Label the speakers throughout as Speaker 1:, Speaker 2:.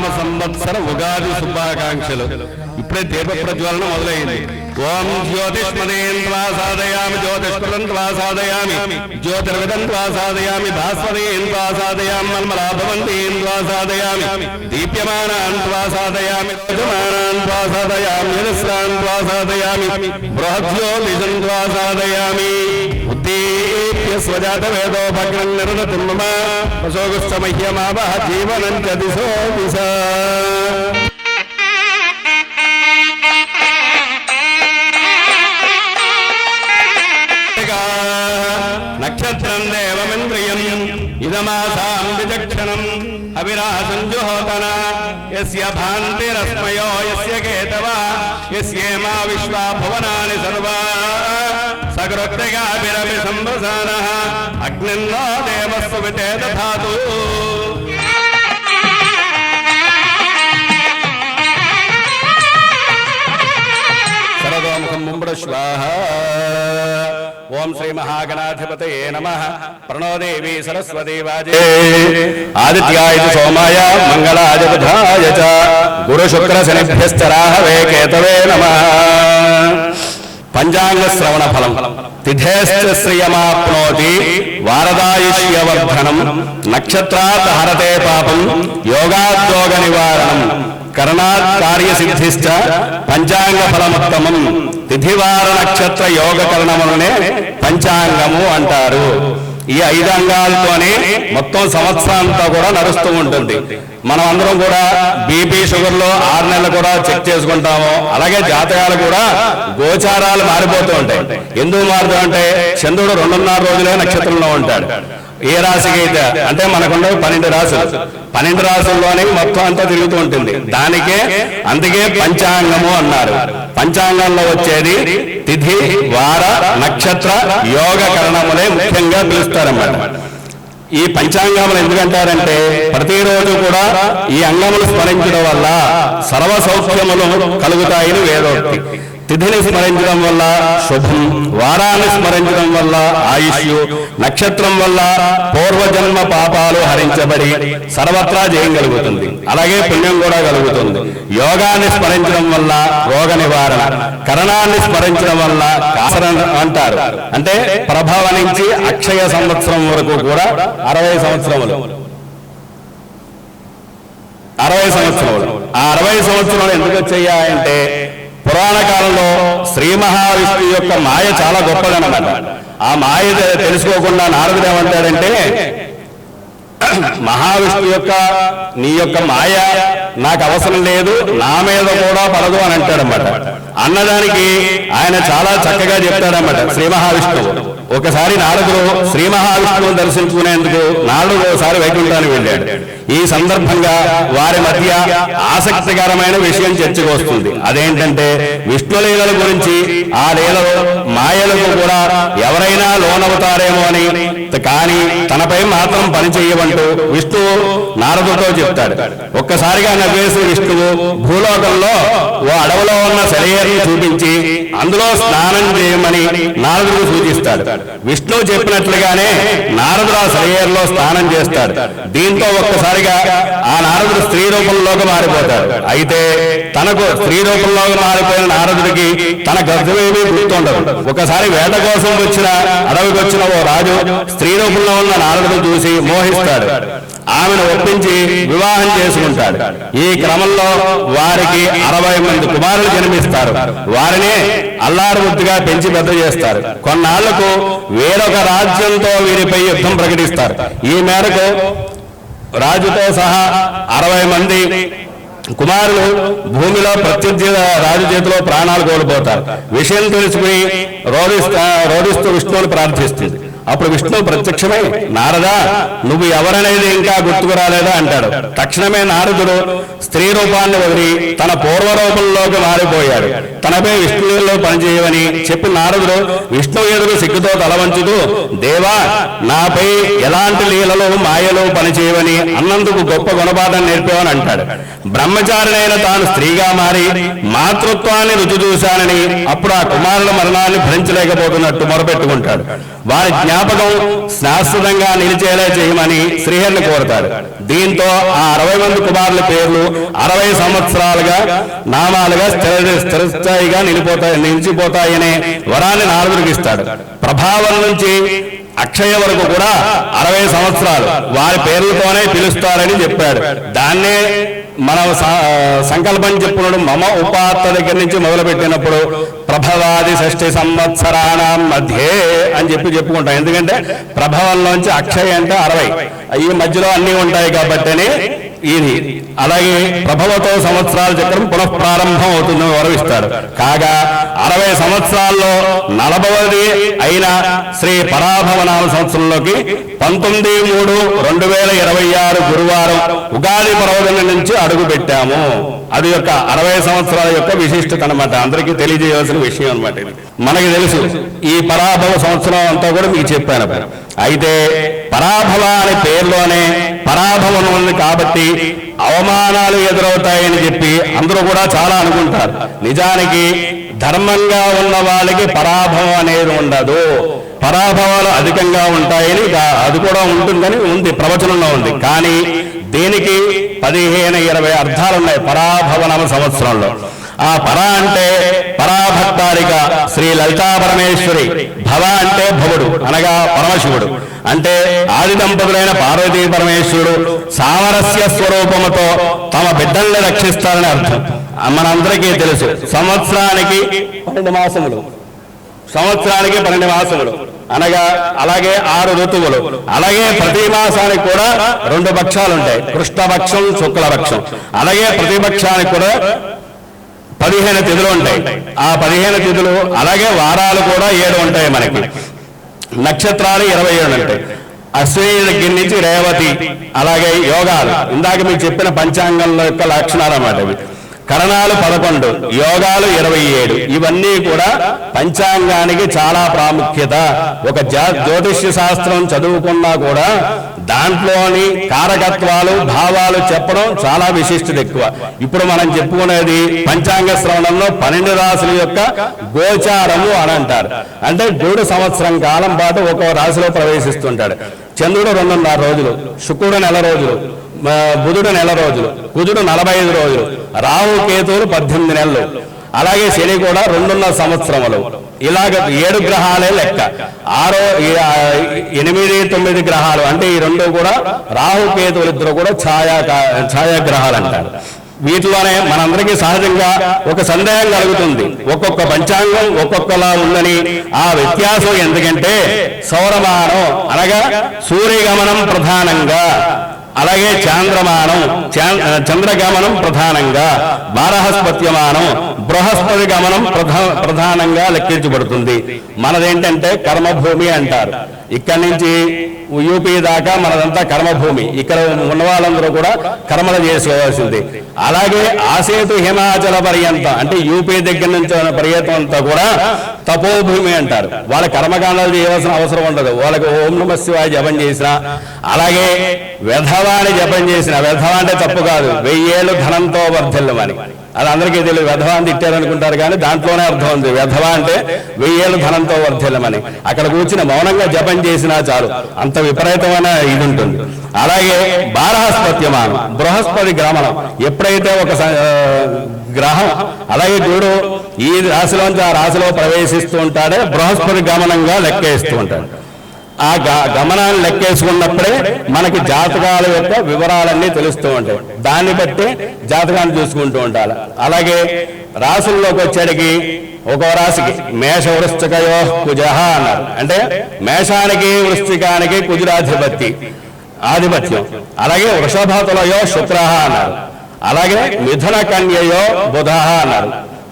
Speaker 1: నామ సంవత్సర ఉగాది శుభాకాంక్షలు. ఇప్పుడే దీప ప్రజ్వలన మొదలైంది. ఓం జ్యోతిష్మదేన్వా సాధయామి జ్యోతిష్కృతంత్వా సాధయామి జ్యోతిర్విదంత్వా సాధయామి భాస్వదేన్వా సాధయామి మన్మలాభవంతేన్వా సాధయామి దీప్యమానాన్వా సాధయామి రోజమానాన్వా సాధయామి నిస్రాన్వా సాధయామి బృహజ్యోతిషన్వా సాధయామి ఉద్దీప్య స్వజాత వేదోపగ్నం నిర్ణతుం మమ వశోగుస్తమహ్యమావహ జీవనం చ దిశో దిశ. నక్షత్రం దేవమింద్రియం ఇదమాసాం విచక్షణం అవిరాసం జుహోతన యస్య భాంతిరస్మయో యస్య కేతవా యస్యేమా విశ్వా భువనాని సర్వా సకృత్తిగాభిరపి సంవసానః అగ్నిన్నో దేవస్సు వితే దధాతు. సరదోముఖం ముంబడ స్వాహ. ఓం శ్రీ మహాగణాధిపతయే నమః. ప్రణో దేవీ సరస్వతీ వాజే ఆదిత్యాయ సోమాయ మంగళాయ బుధాయ చ గురు శుక్ర శనిభ్యశ్చ రాహవే కేతవే నమః. పంచాంగ శ్రవణ ఫలం. తిథేశ్చ శ్రియమాప్నోతి వారదాయుష్యవర్ధనం నక్షత్రాత్ హరతే పాపం యోగాద్యోగ నివారణం కరణాత్ కార్యసిద్ధిశ్చ పంచాంగ ఫలముత్తమం. తిథివార నక్షత్ర యోగ కరణములనే పంచాంగము అంటారు. ఈ 5 అంగాలతోనే మొత్తం సంవత్సరాంతా కూడా నడుస్తూ ఉంటుంది. మనం అందరం కూడా బీపీ షుగర్లో 6 నెలలు కూడా చెక్ చేసుకుంటాము. అలాగే జాతకాలు కూడా గోచారాలు మారిపోతూ ఉంటాయి. ఎందుకు మారుతాయంటే చంద్రుడు 2.5 రోజులే నక్షత్రంలో ఉంటాడు. ఏ రాశికి అయితే అంటే మనకున్న 12 రాశులు, 12 రాశుల్లోనే మొత్తం అంతా తిరుగుతూ ఉంటుంది. అందుకే పంచాంగము అన్నారు. పంచాంగంలో వచ్చేది తిథి వార నక్షత్ర యోగ కరణములే ముఖ్యంగా పిలుస్తారన్నమాట. ఈ పంచాంగములు ఎందుకంటారంటే ప్రతిరోజు కూడా ఈ అంగములు స్మరించడం వల్ల సర్వ సౌఖ్యములు కలుగుతాయని వేదోక్తి. తిథిని స్మరించడం వల్ల శుభం, వారాన్ని స్మరించడం వల్ల ఆయుష్, నక్షత్రం వల్ల పూర్వజన్మ పాపాలు హరించబడి సర్వత్రా జయం కలుగుతుంది. అలాగే పుణ్యం కూడా కలుగుతుంది. యోగాన్ని స్మరించడం వల్ల రోగ నివారణ, కరణాన్ని స్మరించడం వల్ల కాసరం అంటారు. అంటే ప్రభవ నుంచి అక్షయ సంవత్సరం వరకు కూడా 60 సంవత్సరములు. ఆ 60 సంవత్సరాలు ఎందుకు వచ్చాయంటే పురాణ కాలంలో శ్రీ మహావిష్ణు యొక్క మాయ చాలా గొప్పదన్నమాట. ఆ మాయ తెలుసుకోకుండా నారదుడు ఏమంటాడంటే మహావిష్ణు యొక్క నీ యొక్క మాయ నాకు అవసరం లేదు, నా మీద కూడా పడదు అని అంటాడన్నమాట. అన్నదానికి ఆయన చాలా చక్కగా చెప్తాడన్నమాట శ్రీ మహావిష్ణువు. ఒకసారి నారదుడు శ్రీ మహావిష్ణువును దర్శించుకునేందుకు నారదుడు ఒకసారి వైకుంఠానికి వెళ్ళాడు. ఈ సందర్భంగా వారి మధ్య ఆసక్తికరమైన విషయం చర్చకు వస్తుంది. అదేంటంటే విష్ణు లీలల గురించి. ఆ లీలలో మాయలకు కూడా ఎవరైనా లోనవుతారేమో అని, కానీ తనపై మాత్రం పని చేయమంటూ విష్ణువు నారదుడితో చెప్తాడు. ఒక్కసారిగా నవ్వేసి విష్ణువు భూలోకంలో ఓ అడవిలో ఉన్న సెలయేరుని చూపించి అందులో స్నానం చేయమని నారదుడు సూచిస్తాడు. విష్ణువు చెప్పినట్లుగానే నారదుడు ఆ సెలయేరులో స్నానం చేస్తాడు. దీంతో ఒక్కసారిగా ఆ నారదుడు స్త్రీ రూపంలోకి మారిపోతాడు. అయితే తనకు స్త్రీ రూపంలోకి మారిపోయిన నారదుడికి తన గర్భమేమీ గుర్తుండదు. ఒకసారి వేట కోసం అడవికి వచ్చిన ఓ రాజు స్త్రీ రూపంలో ఉన్న నారదుడు చూసి మోహిస్తాడు. ఆమెను ఒప్పించి వివాహం చేసుకుంటాడు. ఈ క్రమంలో వారికి 60 మంది కుమారులు జన్మిస్తారు. వారిని అల్లారుముద్దుగా పెంచి పెద్ద చేస్తారు. కొన్నాళ్లకు వేరొక రాజ్యంతో వీరిపై యుద్ధం ప్రకటిస్తారు. ఈ మేరకు రాజుతో సహా 60 మంది కుమారులు భూమిలో ప్రత్యర్థి రాజు చేతిలో ప్రాణాలు కోల్పోతారు. విషయం తెలుసుకుని రోధిస్తూ విష్ణువుని ప్రార్థిస్తుంది. అప్పుడు విష్ణువు ప్రత్యక్షమై నారదా, నువ్వు ఎవరనేది ఇంకా గుర్తుకు రాలేదా అంటాడు. తక్షణమే నారదుడు స్త్రీ రూపాన్ని వదిలి తన పూర్వరూపంలోకి మారిపోయాడు. తనపై విష్ణువులో పనిచేయమని చెప్పి నారదుడు విష్ణువు ఎదురు సిగ్గుతో తలవంచుతూ, దేవా, నాపై ఎలాంటి లీలలు మాయలు పనిచేయవని అన్నందుకు గొప్ప గుణపాఠం నేర్పేవని అంటాడు. బ్రహ్మచారినైన తాను స్త్రీగా మారి మాతృత్వాన్ని రుచి చూశానని అప్పుడు ఆ కుమారుల మరణాన్ని భరించలేకపోతున్నట్టు మొరపెట్టుకుంటాడు. వారి జ్ఞాపకం శాశ్వతంగా నిలిచేలా చేయమని శ్రీహరిని కోరుతాడు. దీంతో ఆ 60 మంది కుమారుల పేర్లు 60 సంవత్సరాలుగా నామాలుగా స్థిరస్థాయిగా నిలిచిపోతాయనే వరాన్ని నారదుడికి ఇస్తాడు. ప్రభావం నుంచి అక్షయ వరకు కూడా 60 సంవత్సరాలు వారి పేర్లతోనే పిలుస్తారని చెప్పాడు. దాన్నే మనం సంకల్పం చెప్పుకున్నాడు. మమ ఉపాత్త దగ్గర నుంచి మొదలుపెట్టినప్పుడు ప్రభవాది 60 సంవత్సరాణం మధ్యే అని చెప్పుకుంటాం. ఎందుకంటే ప్రభవంలోంచి అక్షయ అంటే 60, ఈ మధ్యలో అన్నీ ఉంటాయి కాబట్టనే ఇది. అలాగే ప్రభవతో సంవత్సరాల చక్రం పునఃప్రారంభం అవుతుందని వరవిస్తాడు. కాగా 60 సంవత్సరాల్లో 40ది అయిన శ్రీ పరాభవనామ సంవత్సరంలోకి 19/3/2026 గురువారం ఉగాది పర్వదినం నుంచి అడుగు పెట్టాము. అది యొక్క 60 సంవత్సరాల యొక్క విశిష్టత అన్నమాట. అందరికీ తెలియజేయవలసిన విషయం అనమాట. ఇది మనకి తెలుసు. ఈ పరాభవ సంవత్సరం అంతా కూడా మీకు చెప్పాను. అయితే పరాభవ అనే పేరులోనే పరాభవం ఉంది కాబట్టి అవమానాలు ఎదురవుతాయని చెప్పి అందరూ కూడా చాలా అనుకుంటారు. నిజానికి ధర్మంగా ఉన్న వాళ్ళకి పరాభవం అనేది ఉండదు. పరాభవాలు అధికంగా ఉంటాయని అది కూడా ఉంటుందని ఉంది, ప్రవచనంలో ఉంది. కానీ దీనికి 15-20 అర్థాలు ఉన్నాయి పరాభవనామ సంవత్సరంలో. ఆ పర అంటే పరాభక్తారిక శ్రీ లలితా పరమేశ్వరి, భవ అంటే భవుడు అనగా పరమశివుడు, అంటే ఆది దంపతులైన పార్వతీ పరమేశ్వరుడు సామరస్య స్వరూపముతో తమ బిడ్డల్ని రక్షిస్తారని అర్థం. మనందరికీ తెలుసు. సంవత్సరానికి 12 మాసములు, సంవత్సరానికి 12 మాసములు అనగా అలాగే 6 ఋతువులు. అలాగే ప్రతి మాసానికి కూడా 2 పక్షాలు ఉంటాయి, కృష్ణపక్షం శుక్లపక్షం. అలాగే ప్రతి పక్షానికి కూడా 15 తిథులు ఉంటాయి. ఆ 15 తిథులు అలాగే వారాలు కూడా 7 ఉంటాయి. మనకి నక్షత్రాలు 27 ఉంటాయి. అశ్విని దగ్గర నుంచి రేవతి. అలాగే యోగాలు ఇందాక మీకు చెప్పిన పంచాంగంలో యొక్క లక్షణాలు అన్నమాట. ఇవి కరణాలు 11, యోగాలు 27. ఇవన్నీ కూడా పంచాంగానికి చాలా ప్రాముఖ్యత. ఒక జ్యోతిష్య శాస్త్రం చదువుకున్నా కూడా దాంట్లోని కారకత్వాలు భావాలు చెప్పడం చాలా విశిష్టత ఎక్కువ. ఇప్పుడు మనం చెప్పుకునేది పంచాంగ శ్రవణంలో 12 రాశుల యొక్క గోచారము అని అంటారు. అంటే 3 సంవత్సరం కాలం పాటు ఒక్కో రాశిలో ప్రవేశిస్తుంటాడు. చంద్రుడు 2.5 రోజులు, శుక్రుడు 1 నెల రోజులు, బుధుడు 1 నెల రోజులు, కుజుడు 45 రోజులు, రాహు కేతువులు 18 నెలలు, అలాగే శని కూడా 2.5 సంవత్సరములు. ఇలాగ 7 గ్రహాలే లెక్క. 8-9 గ్రహాలు అంటే ఈ 2 కూడా రాహు కేతువులు ఇద్దరు కూడా ఛాయాగ్రహాలు అంటారు. వీటిలోనే మనందరికీ సహజంగా ఒక సందేహం కలుగుతుంది. ఒక్కొక్క పంచాంగం ఒక్కొక్కలా ఉందని. ఆ వ్యత్యాసం ఎందుకంటే సౌరమానం అనగా సూర్యగమనం ప్రధానంగా, అలాగే చాంద్రమానం చంద్రగమనం ప్రధానంగా, బారహస్పత్యమానం బృహస్పతి గమనం ప్రధానంగా లెక్కించబడుతుంది. మనదేంటంటే కర్మభూమి అంటారు. ఇక్కడి నుంచి యూపీ దాకా మనదంతా కర్మభూమి. ఇక్కడ ఉన్న వాళ్ళందరూ కూడా కర్మలు చేసుకోవాల్సింది. అలాగే ఆసేతు హిమాచల పర్యంతం అంటే యూపీ దగ్గర నుంచి పర్యంతం అంతా కూడా తపోభూమి అంటారు. వాళ్ళ కర్మకాండాలు చేయవలసిన అవసరం ఉండదు. వాళ్ళకి ఓం నమః శివాయ జపం చేసినా, అలాగే వెధవాని జపం చేసిన, వెధవ అంటే తప్పు కాదు, 1000 ఏళ్ళు ధనంతో వర్ధిల్లమని. అది అందరికీ తెలియదు. వెధవ అని తిట్టారనుకుంటారు కానీ దాంట్లోనే అర్థం ఉంది. వెధవ అంటే 1000 ఏళ్ళు ధనంతో వర్ధిల్లమని. అక్కడ కూర్చుని మౌనంగా జపం చేసినా చాలు, అంత విపరీతమైన ఇది ఉంటుంది. అలాగే బారహస్పత్యమానం బృహస్పతి గమనం. ఎప్పుడైతే ఒక గ్రహం అలాగే గురుడు ఈ రాశిలోంచి ఆ రాశిలో ప్రవేశిస్తూ ఉంటాడే బృహస్పతి గమనంగా లెక్కేస్తూ ఉంటాడు. ఆ గమనాన్ని లెక్కేసుకున్నప్పుడే మనకి జాతకాల యొక్క వివరాలన్నీ తెలుస్తూ ఉంటాయి. దాన్ని బట్టి జాతకాన్ని చూసుకుంటూ ఉండాలి. అలాగే రాశుల్లోకి వచ్చేటికి ఒక్కో రాశికి మేష వృశ్చికయో కుజః అన్నారు. అంటే మేషానికి వృశ్చికానికి ఆధిపత్యం. అలాగే వృషభతులయో శుక్రః అన్నారు. అలాగే మిథున కన్యయో బుధః అన్నారు.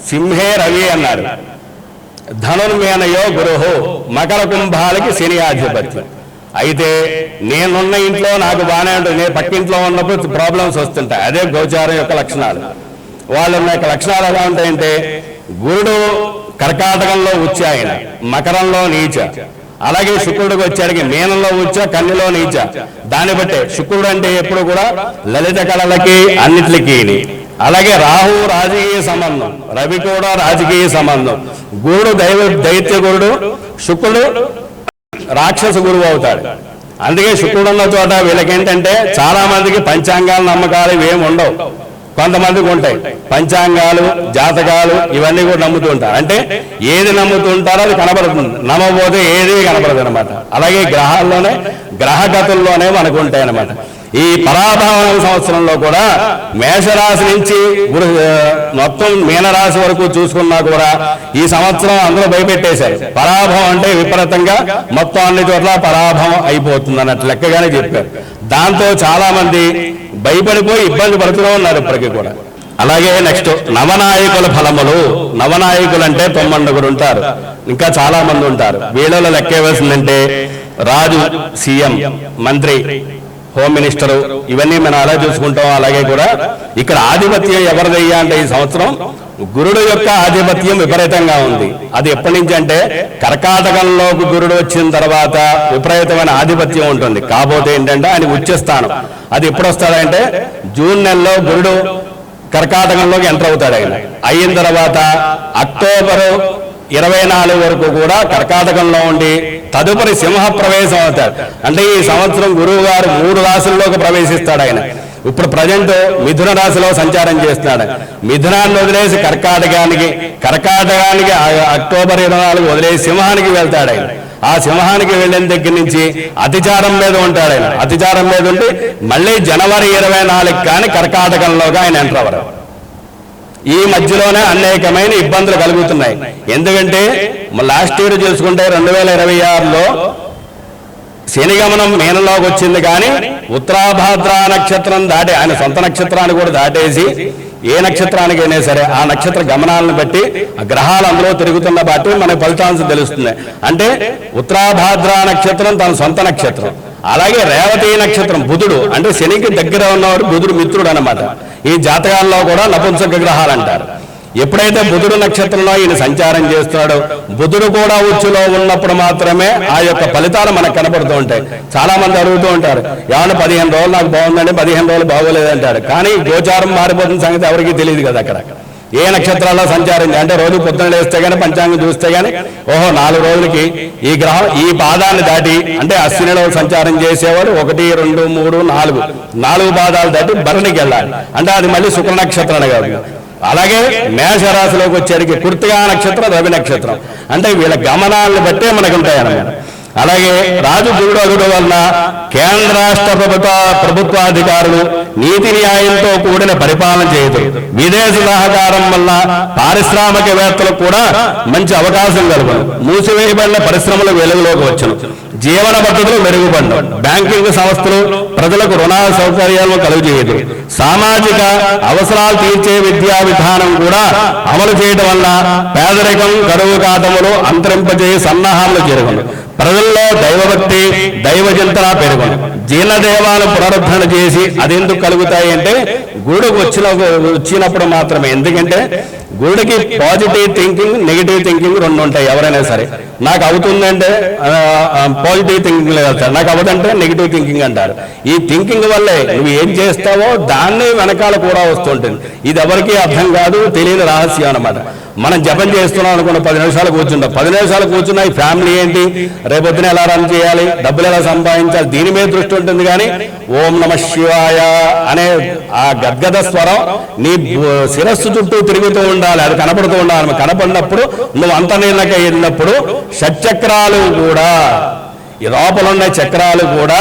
Speaker 1: సింహే రవి అన్నారు. ధనుర్మేనయో గురుహు, మకర కుంభాలకి శని ఆధిపత్యం. అయితే నేనున్న ఇంట్లో నాకు బాగానే ఉంటుంది, నేను పక్కింట్లో ఉన్నప్పుడు ప్రాబ్లమ్స్ వస్తుంటాయి. అదే గోచారం యొక్క లక్షణాలు. వాళ్ళ యొక్క లక్షణాలు ఎలా ఉంటాయంటే గురుడు కర్కాటకంలో ఉచ్చ, ఆయన మకరంలో నీచ. అలాగే శుక్రుడికి వచ్చాడికి మీనంలో ఉచ్చ, కన్యలో నీచ. దాన్ని బట్టే శుక్రుడు అంటే ఎప్పుడు కూడా లలిత కళలకి అన్నిటికీ. అలాగే రాహు రాజకీయ సంబంధం, రవి కూడా రాజకీయ సంబంధం. గురుడు దైత్య గురుడు, శుక్రుడు రాక్షస గురువు అవుతాడు. అందుకే శుక్రుడు ఉన్న చోట వీళ్ళకేంటంటే చాలా మందికి పంచాంగాలు నమ్మకాలు ఇవేమి ఉండవు, కొంతమందికి ఉంటాయి. పంచాంగాలు, జాతకాలు ఇవన్నీ కూడా నమ్ముతూ ఉంటారు. అంటే ఏది నమ్ముతూ ఉంటారో అది కనబడుతుంది, నమ్మకపోతే ఏది కనబడదు అనమాట. అలాగే గ్రహాల్లోనే గ్రహగతుల్లోనే మనకు ఉంటాయి అనమాట. ఈ పరాభావన సంవత్సరంలో కూడా మేషరాశి నుంచి మొత్తం మీనరాశి వరకు చూసుకున్నా కూడా ఈ సంవత్సరం అందరూ భయపెట్టేశారు. పరాభవం అంటే విపరీతంగా మొత్తం అన్ని చోట్ల పరాభవం అయిపోతుంది అన్నట్టు లెక్కగానే చెప్పారు. దాంతో చాలా మంది భయపడిపోయి ఇబ్బంది పడుతూ ఉన్నారు ఇప్పటికీ కూడా. అలాగే నెక్స్ట్ నవనాయకుల ఫలములు. నవనాయకులు అంటే 9 ఉంటారు, ఇంకా చాలా మంది ఉంటారు. వీళ్ళలో లెక్కేవలసిందంటే రాజు, సీఎం, మంత్రి, హోమ్ మినిస్టరు, ఇవన్నీ మనం అలా చూసుకుంటాం. అలాగే కూడా ఇక్కడ ఆధిపత్యం ఎవరిదయ్యా అంటే ఈ సంవత్సరం గురుడు యొక్క ఆధిపత్యం విపరీతంగా ఉంది. అది ఎప్పటి నుంచి అంటే కర్కాటకంలోకి గురుడు వచ్చిన తర్వాత విపరీతమైన ఆధిపత్యం ఉంటుంది. కాకపోతే ఏంటంటే ఆయన ఉచ్చస్థానం. అది ఎప్పుడు వస్తాడంటే జూన్ నెలలో గురుడు కర్కాటకంలోకి ఎంటర్ అవుతాడు. ఆయన అయిన తర్వాత అక్టోబరు 24 వరకు కూడా కర్కాటకంలో ఉండి తదుపరి సింహ ప్రవేశం అవుతాడు. అంటే ఈ సంవత్సరం గురువు గారు 3 రాశుల్లోకి ప్రవేశిస్తాడు. ఆయన ఇప్పుడు ప్రజెంట్ మిథున రాశిలో సంచారం చేస్తున్నాడు. మిథునాన్ని వదిలేసి కర్కాటకానికి అక్టోబర్ 24 వదిలేసి సింహానికి వెళ్తాడు. ఆయన ఆ సింహానికి వెళ్ళిన దగ్గర నుంచి అతిచారం మీద ఉంటాడు. ఆయన అతిచారం మీద ఉండి మళ్ళీ జనవరి 24 కానీ కర్కాటకంలోకి ఆయన ఎంటర్ అవ్వరు. ఈ మధ్యలోనే అనేకమైన ఇబ్బందులు కలుగుతున్నాయి. ఎందుకంటే లాస్ట్ ఇయర్ చూసుకుంటే 2026లో శనిగమనం మీనంలోకి వచ్చింది, కానీ ఉత్తరాభాద్ర నక్షత్రం దాటి ఆయన సొంత నక్షత్రాన్ని కూడా దాటేసి ఏ నక్షత్రానికైనా సరే ఆ నక్షత్ర గమనాలను బట్టి ఆ గ్రహాలు అందులో తిరుగుతున్న బట్టి మనకు ఫలితాంశం తెలుస్తుంది. అంటే ఉత్తరాభాద్ర నక్షత్రం తన సొంత నక్షత్రం. అలాగే రేవతి నక్షత్రం బుధుడు, అంటే శనికి దగ్గర ఉన్నవాడు బుధుడు మిత్రుడు అనమాట. ఈ జాతకాల్లో కూడా నపుంసక గ్రహాలు అంటారు. ఎప్పుడైతే బుధుడు నక్షత్రంలో ఈయన సంచారం చేస్తున్నాడో బుధుడు కూడా ఉచ్చులో ఉన్నప్పుడు మాత్రమే ఆ యొక్క ఫలితాలు మనకు కనబడుతూ ఉంటాయి. చాలా మంది అడుగుతూ ఉంటారు, ఏమన్నా 15 రోజులు నాకు బాగుందండి, 15 రోజులు బాగోలేదంటారు. కానీ గోచారం మారిపోతున్న సంగతి ఎవరికి తెలియదు కదా. అక్కడ ఏ నక్షత్రాల్లో సంచారం అంటే రోజు పొద్దున లేస్తే కానీ పంచాంగం చూస్తే కానీ ఓహో 4 రోజులకి ఈ గ్రహం ఈ పాదాన్ని దాటి, అంటే అశ్వినిలో సంచారం చేసేవాడు 1, 2, 3, 4 పాదాలు దాటి భరణికి వెళ్ళాలి. అంటే అది మళ్ళీ శుక్ర నక్షత్రం కాదు. అలాగే మేషరాశిలోకి వచ్చేటికి కృత్తికా నక్షత్రం, రవి నక్షత్రం. అంటే వీళ్ళ గమనాలను బట్టే మనకు ఉంటాయి అన్నమాట. అలాగే రాజు గురుడు అగుడు వలన కేంద్ర రాష్ట్ర ప్రభుత్వాధికారులు నీతి న్యాయంతో కూడిన పరిపాలన చేయదు. విదేశ సహకారం వల్ల పారిశ్రామికవేత్తలకు కూడా మంచి అవకాశం కలుగును. మూసివేయబడిన పరిశ్రమలు వెలుగులోకి వచ్చును. జీవన పద్ధతులు మెరుగుపడను. బ్యాంకింగ్ సంస్థలు ప్రజలకు రుణ సౌకర్యాలను కలుగజేయదు. సామాజిక అవసరాలు తీర్చే విద్యా విధానం కూడా అమలు చేయడం వల్ల పేదరికం, కరువు కాటములు అంతరింపజేయ సన్నాహాలు జరుగును. ప్రజల్లో దైవభక్తి, దైవ చింతన పెరుగును. జీర్ణదేవాలను పునరుద్ధరణ చేసి అది ఎందుకు కలుగుతాయి అంటే గురుడుకు వచ్చినప్పుడు మాత్రమే. ఎందుకంటే గురుడికి పాజిటివ్ థింకింగ్, నెగిటివ్ థింకింగ్ 2 ఉంటాయి. ఎవరైనా సరే నాకు అవుతుందంటే పాజిటివ్ థింకింగ్ వెళ్తారు, నాకు అవదంటే నెగిటివ్ థింకింగ్ అంటారు. ఈ థింకింగ్ వల్లే నువ్వు ఏం చేస్తావో దాన్ని వెనకాల కూడా వస్తుంటుంది. ఇది ఎవరికి అర్థం కాదు, తెలియని రహస్యం అన్నమాట. మనం జపం చేస్తున్నాం అనుకున్న 10 నిమిషాలు కూర్చుంటాం. 10 నిమిషాలు కూర్చున్నా ఈ ఫ్యామిలీ ఏంటి, రేపొద్దున ఎలా రన్ చేయాలి, డబ్బులు ఎలా సంపాదించాలి, దీని మీద దృష్టి ఉంటుంది. కానీ ఓం నమ శివాయ అనే ఆ గద్గద స్వరం నీ శిరస్సు చుట్టూ తిరుగుతూ ఉండాలి, అది కనపడుతూ ఉండాలి. కనపడినప్పుడు నువ్వు అంతర్లీనంగా వెళ్ళినప్పుడు షట్చక్రాలు కూడా, ఈ లోపల ఉన్న చక్రాలు కూడా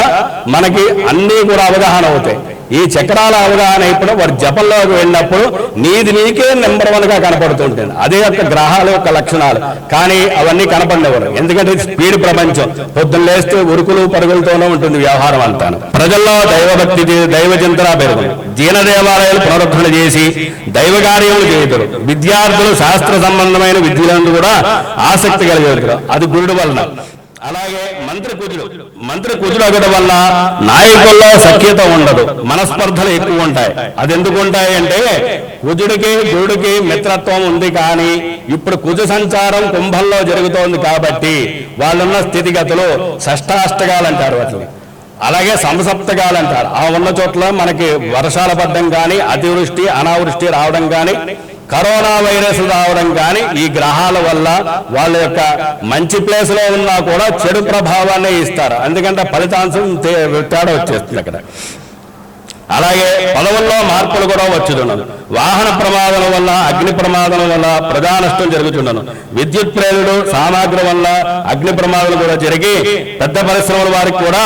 Speaker 1: మనకి అన్నీ కూడా అవగాహన అవుతాయి. ఈ చక్రాల అవగాహన ఇప్పుడు వారి జపంలోకి వెళ్ళినప్పుడు నీది నీకే నెంబర్ 1గా కనపడుతుంటుంది. అదే యొక్క గ్రహాల యొక్క లక్షణాలు. కానీ అవన్నీ కనపడినవారు, ఎందుకంటే స్పీడ్ ప్రపంచం. పొద్దున్న లేస్తే ఉరుకులు పరుగులతోనే ఉంటుంది వ్యవహారం అంతా. ప్రజల్లో దైవభక్తి, దైవ చింతన పెరుగును. జీన దేవాలయాలు పునరుద్ధరణ చేసి దైవ కార్యములు చేయుదురు. విద్యార్థులు శాస్త్ర సంబంధమైన విద్యలందు కూడా ఆసక్తి కలిగేవారు, అది గురుడు వలన. అలాగే మంత్రి కుజుడు అగడం వల్ల నాయకుల్లో సఖ్యత ఉండదు, మనస్పర్ధలు ఎక్కువ ఉంటాయి. అది ఎందుకు ఉంటాయి అంటే కుజుడికి గురుడికి మిత్రత్వం ఉంది. కానీ ఇప్పుడు కుజ సంచారం కుంభంలో జరుగుతోంది కాబట్టి వాళ్ళున్న స్థితిగతులు షష్టాష్టకాలు అంటారు వాటిని. అలాగే సంసప్తకాలు అంటారు. ఆ ఉన్న చోట్ల మనకి వర్షాలు పడడం కానీ, అతివృష్టి అనావృష్టి రావడం కానీ, కరోనా వైరస్ రావడం కానీ ఈ గ్రహాల వల్ల వాళ్ళ యొక్క మంచి ప్లేస్ లో ఉన్నా కూడా చెడు ప్రభావాన్ని ఇస్తారు. ఎందుకంటే ఫలితాంశం తేడా వచ్చేస్తుంది అక్కడ. అలాగే పదవుల్లో మార్పులు కూడా వచ్చుచున్నను. వాహన ప్రమాదం వల్ల, అగ్ని ప్రమాదం వల్ల ప్రజా నష్టం జరుగుతుండను. విద్యుత్ ప్రేరుడు సామాగ్రి వల్ల అగ్ని ప్రమాదాలు కూడా జరిగి పెద్ద పరిశ్రమల వారికి కూడా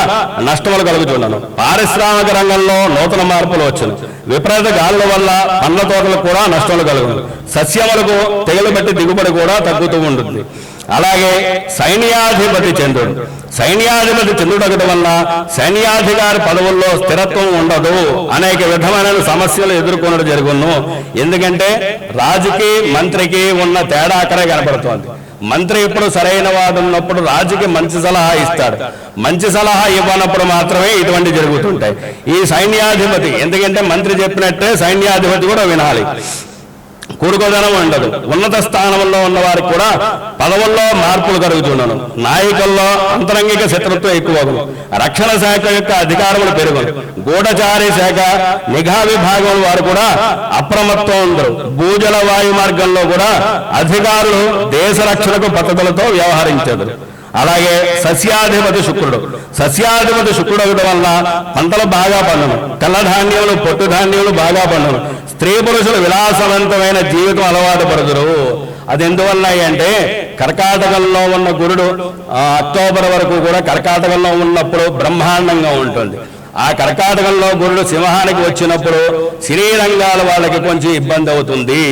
Speaker 1: నష్టములు కలుగుతుండను. పారిశ్రామిక రంగంలో నూతన మార్పులు వచ్చును. విపరీత గాలుల వల్ల పండ్ల తోటలకు కూడా నష్టాలు కలుగును. సస్యములకు తెగులు బట్టి దిగుబడి కూడా తగ్గుతూ ఉంటుంది. అలాగే సైన్యాధిపతి చంద్రుడు. సైన్యాధిపతి చంద్రుడగటం వల్ల సైన్యాధికారి పదవుల్లో స్థిరత్వం ఉండదు, అనేక విధమైన సమస్యలు ఎదుర్కొనడం జరుగును. ఎందుకంటే రాజుకి మంత్రికి ఉన్న తేడా అక్కడే కనపడుతోంది. మంత్రి ఇప్పుడు సరైన వాడు ఉన్నప్పుడు రాజుకి మంచి సలహా ఇస్తాడు, మంచి సలహా ఇవ్వనప్పుడు మాత్రమే ఇటువంటి జరుగుతుంటాయి. ఈ సైన్యాధిపతి, ఎందుకంటే మంత్రి చెప్పినట్టే సైన్యాధిపతి కూడా వినాలి. కూడుకోదనం ఉండదు. ఉన్నత స్థానంలో ఉన్న వారికి కూడా పదవుల్లో మార్పులు కలుగుతుండను. నాయకుల్లో అంతరంగిక శత్రుత్వం ఎక్కువను. రక్షణ శాఖ యొక్క అధికారములు పెరుగును. గూఢచారి శాఖ, నిఘా విభాగం వారు కూడా అప్రమత్తం ఉండరు. భూజల వాయు మార్గంలో కూడా అధికారులు దేశ రక్షణకు పద్ధతులతో వ్యవహరించదు. అలాగే సస్యాధిపతి శుక్రుడు. సస్యాధిపతి శుక్రుడు అవడం వల్ల పంటలు బాగా పండును. తెల్ల ధాన్యములు, పొట్టు ధాన్యములు బాగా పండును. స్త్రీ పురుషులు విలాసవంతమైన జీవితం అలవాటు పడుతురు. అది ఎందువల్ల అంటే కర్కాటకంలో ఉన్న గురుడు అక్టోబర్ వరకు కూడా కర్కాటకంలో ఉన్నప్పుడు బ్రహ్మాండంగా ఉంటుంది. ఆ కర్కాటకంలో గురుడు సింహానికి వచ్చినప్పుడు సినీ రంగాల వాళ్ళకి కొంచెం ఇబ్బంది అవుతుంది.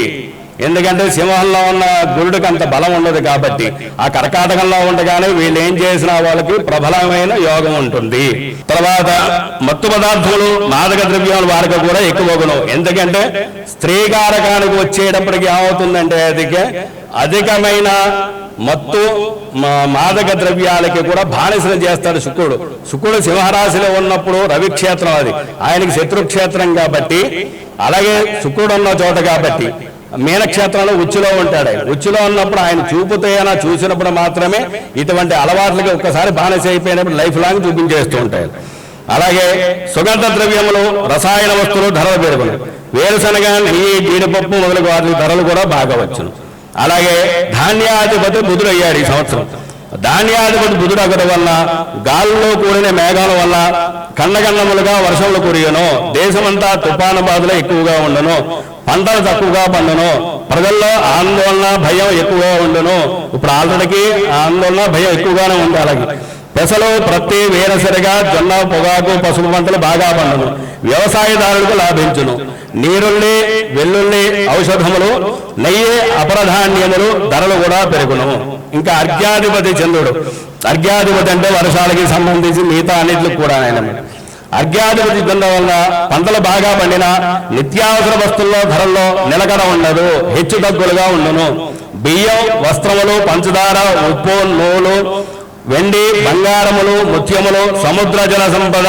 Speaker 1: ఎందుకంటే సింహంలో ఉన్న గురుడికి అంత బలం ఉండదు కాబట్టి ఆ కర్కాటకంలో ఉండగానే వీళ్ళు ఏం చేసినా వాళ్ళకి ప్రబలమైన యోగం ఉంటుంది. తర్వాత మత్తు పదార్థములు, మాదక ద్రవ్యాలు వారికి కూడా ఎక్కువగును. ఎందుకంటే స్త్రీకారకానికి వచ్చేటప్పటికి ఏమవుతుందంటే అధికమైన మత్తు మాదక ద్రవ్యాలకి కూడా బానిసలు చేస్తాడు శుక్రుడు. శుక్రుడు సింహరాశిలో ఉన్నప్పుడు రవిక్షేత్రం, అది ఆయనకి శత్రుక్షేత్రం కాబట్టి, అలాగే శుక్రుడు ఉన్న చోట కాబట్టి మీనక్షేత్రంలో ఉచ్చులో ఉంటాడు. ఉచ్చులో ఉన్నప్పుడు ఆయన చూపుతేనా చూసినప్పుడు మాత్రమే ఇటువంటి అలవాట్లకి ఒక్కసారి బానిస అయిపోయినప్పుడు లైఫ్ లాంగ్ చూపించేస్తూ ఉంటాయి. అలాగే సుగంధ ద్రవ్యములు, రసాయన వస్తువులు ధరలు పెరుగును. వేరుశనగ, నెయ్యి, జీడిపప్పు మొదలగు వాటి ధరలు కూడా బాగా వచ్చును. అలాగే ధాన్యాధిపతి బుధుడు అయ్యాడు ఈ సంవత్సరం. ధాన్యాధిపతి బుధుడు అగడం వల్ల గాల్లో కూడిన మేఘాల వల్ల ఖండఖండములుగా వర్షములు కురియను. దేశమంతా తుఫాను బాధలు ఎక్కువగా ఉండను. పంటలు తక్కువగా పండును. ప్రజల్లో ఆందోళన, భయం ఎక్కువగా ఉండును. ఇప్పుడు ఆల్రెడీకి ఆందోళన, భయం ఎక్కువగానే ఉంది. అలాగే పెసలు, ప్రత్తి, వేరుశనగ, జొన్న, పొగాకు, పసుపు పంటలు బాగా పండును. వ్యవసాయదారులకు లాభించును. నీరుల్లి, వెల్లుల్లి, ఔషధములు, నెయ్యి, అపరధాన్యములు ధరలు కూడా పెరుగును. ఇంకా అర్ఘ్యాధిపతి చంద్రుడు. అర్ఘ్యాధిపతి అంటే వర్షాలకి సంబంధించి మిగతా అన్నింటికి కూడా ఆయన అర్ఘ్యాధిపతి ఉండడం వల్ల పంటలు బాగా పండిన నిత్యావసర వస్తువుల్లో ధరల్లో నిలకడ ఉండదు, హెచ్చు తగ్గులుగా ఉండును. బియ్యం, వస్త్రములు, పంచదార, ఉప్పు, నూలు, వెండి, బంగారములు, ముత్యములు, సముద్ర జల సంపద,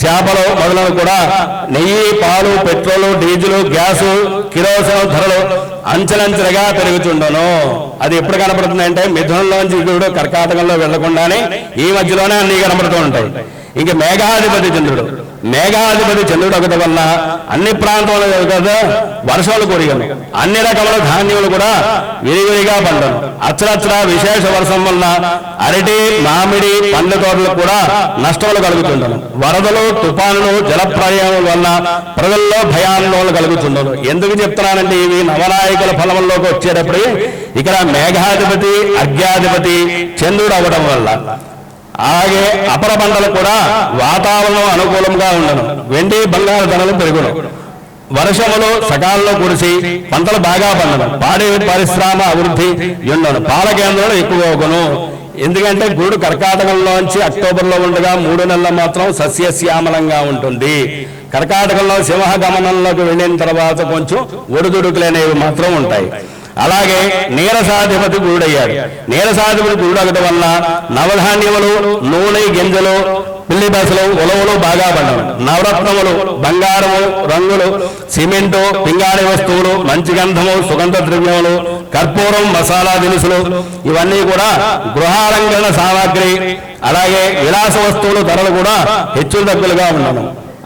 Speaker 1: చేపలు మొదలైనవి కూడా, నెయ్యి, పాలు, పెట్రోలు, డీజిల్, గ్యాసు, కిరోసిన్ ధరలు అంచెలంచెలుగా పెరుగుతుండను. అది ఎప్పుడు కనపడుతుంది అంటే మిథునంలోంచి ఇప్పుడు కర్కాటకంలో వెళ్లకుండానే ఈ మధ్యలోనే అన్ని కనపడుతూ ఉంటాయి. ఇంక మేఘాధిపతి చంద్రుడు. మేఘాధిపతి చంద్రుడు ఒకటి వల్ల అన్ని ప్రాంతాల్లో కదా వర్షాలు కురియను. అన్ని రకముల ధాన్యములు కూడా విరివిరిగా పండను. అచ్చరచ్చర విశేష వర్షం వల్ల అరటి, మామిడి, పండ్ల తోటలకు కూడా నష్టాలు కలుగుతుండను. వరదలు, తుఫానులు, జలప్రలయం వల్ల ప్రజల్లో భయాందోళన కలుగుతుండను. ఎందుకు చెప్తున్నానంటే ఇవి నవనాయకుల ఫలంలోకి వచ్చేటప్పుడు ఇక్కడ మేఘాధిపతి, అర్ఘ్యాధిపతి చంద్రుడు అవ్వడం వల్ల. అలాగే అపర పంటలు కూడా వాతావరణం అనుకూలంగా ఉండను. వెండి, బంగారు ధరలు పెరుగును. వర్షములు సకాలంలో కురిసి పంటలు బాగా పండను. పాడి పరిశ్రమ అభివృద్ధి ఉండను. పాల కేంద్రాలు ఎక్కువగును. ఎందుకంటే గురుడు కర్కాటకంలోంచి అక్టోబర్లో ఉండగా 3 నెలలు మాత్రం సస్యశ్యామలంగా ఉంటుంది. కర్కాటకంలో సింహ గమనంలోకి వెళ్ళిన తర్వాత కొంచెం ఒడిదుడుకులనేవి మాత్రం ఉంటాయి. అలాగే నీరసాధిపతి గురుడయ్యాడు. నీరసాధిపతి గురుడగటం వల్ల నవధాన్యములు, నూనె గింజలు, పిల్లి బసలు, ఉలవలు బాగా పండను. నవరత్నములు, బంగారము, రంగులు, సిమెంటు, పింగాణి వస్తువులు, మంచి గంధము, సుగంధ ద్రవ్యములు, కర్పూరం, మసాలా దినుసులు ఇవన్నీ కూడా గృహాలంకరణ సామాగ్రి, అలాగే విలాస వస్తువులు ధరలు కూడా హెచ్చు తగ్గులుగా ఉండను.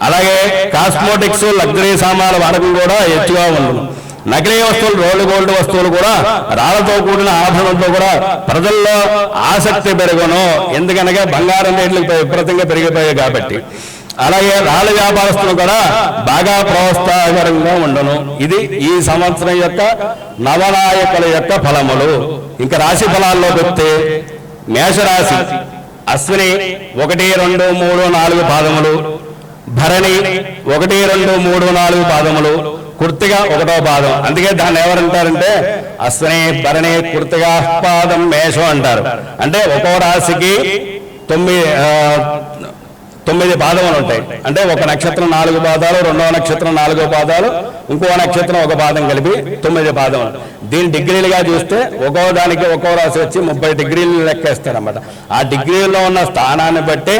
Speaker 1: అలాగే కాస్మోటిక్స్, లగ్జరీ సామాన్ల వాడకం కూడా హెచ్చుగా ఉండను. నకిలీ వస్తువులు, రోల్డ్ గోల్డ్ వస్తువులు కూడా, రాళ్లతో కూడిన ఆభరణంతో కూడా ప్రజల్లో ఆసక్తి పెరుగును. ఎందుకనగా బంగారం రేట్లు విపరీతంగా పెరిగిపోయాయి కాబట్టి. అలాగే రాళ్ళ వ్యాపారస్తులు కూడా బాగా ప్రోత్సాహకరంగా ఉండను. ఇది ఈ సంవత్సరం యొక్క నవనాయకుల యొక్క ఫలములు. ఇంకా రాశి ఫలాల్లో వస్తే మేషరాశి అశ్విని 1, 2, 3, 4 పాదములు, భరణి 1, 2, 3, 4 పాదములు, కృత్తిక 1వ పాదం. అందుకే దాన్ని ఎవరంటారంటే అశ్విని, భరణి, కృత్తిక పాదం మేషం అంటారు. అంటే ఒక్కో రాశికి 9 పాదములు ఉంటాయి. అంటే ఒక నక్షత్రం 4 పాదాలు, 2వ నక్షత్రం 4 పాదాలు, ఇంకో నక్షత్రం 1 పాదం కలిపి 9 పాదములు. దీని డిగ్రీలుగా చూస్తే ఒక్కో దానికి ఒక్కో రాశి వచ్చి 30 డిగ్రీలు లెక్కేస్తారన్నమాట. ఆ డిగ్రీలో ఉన్న స్థానాన్ని బట్టి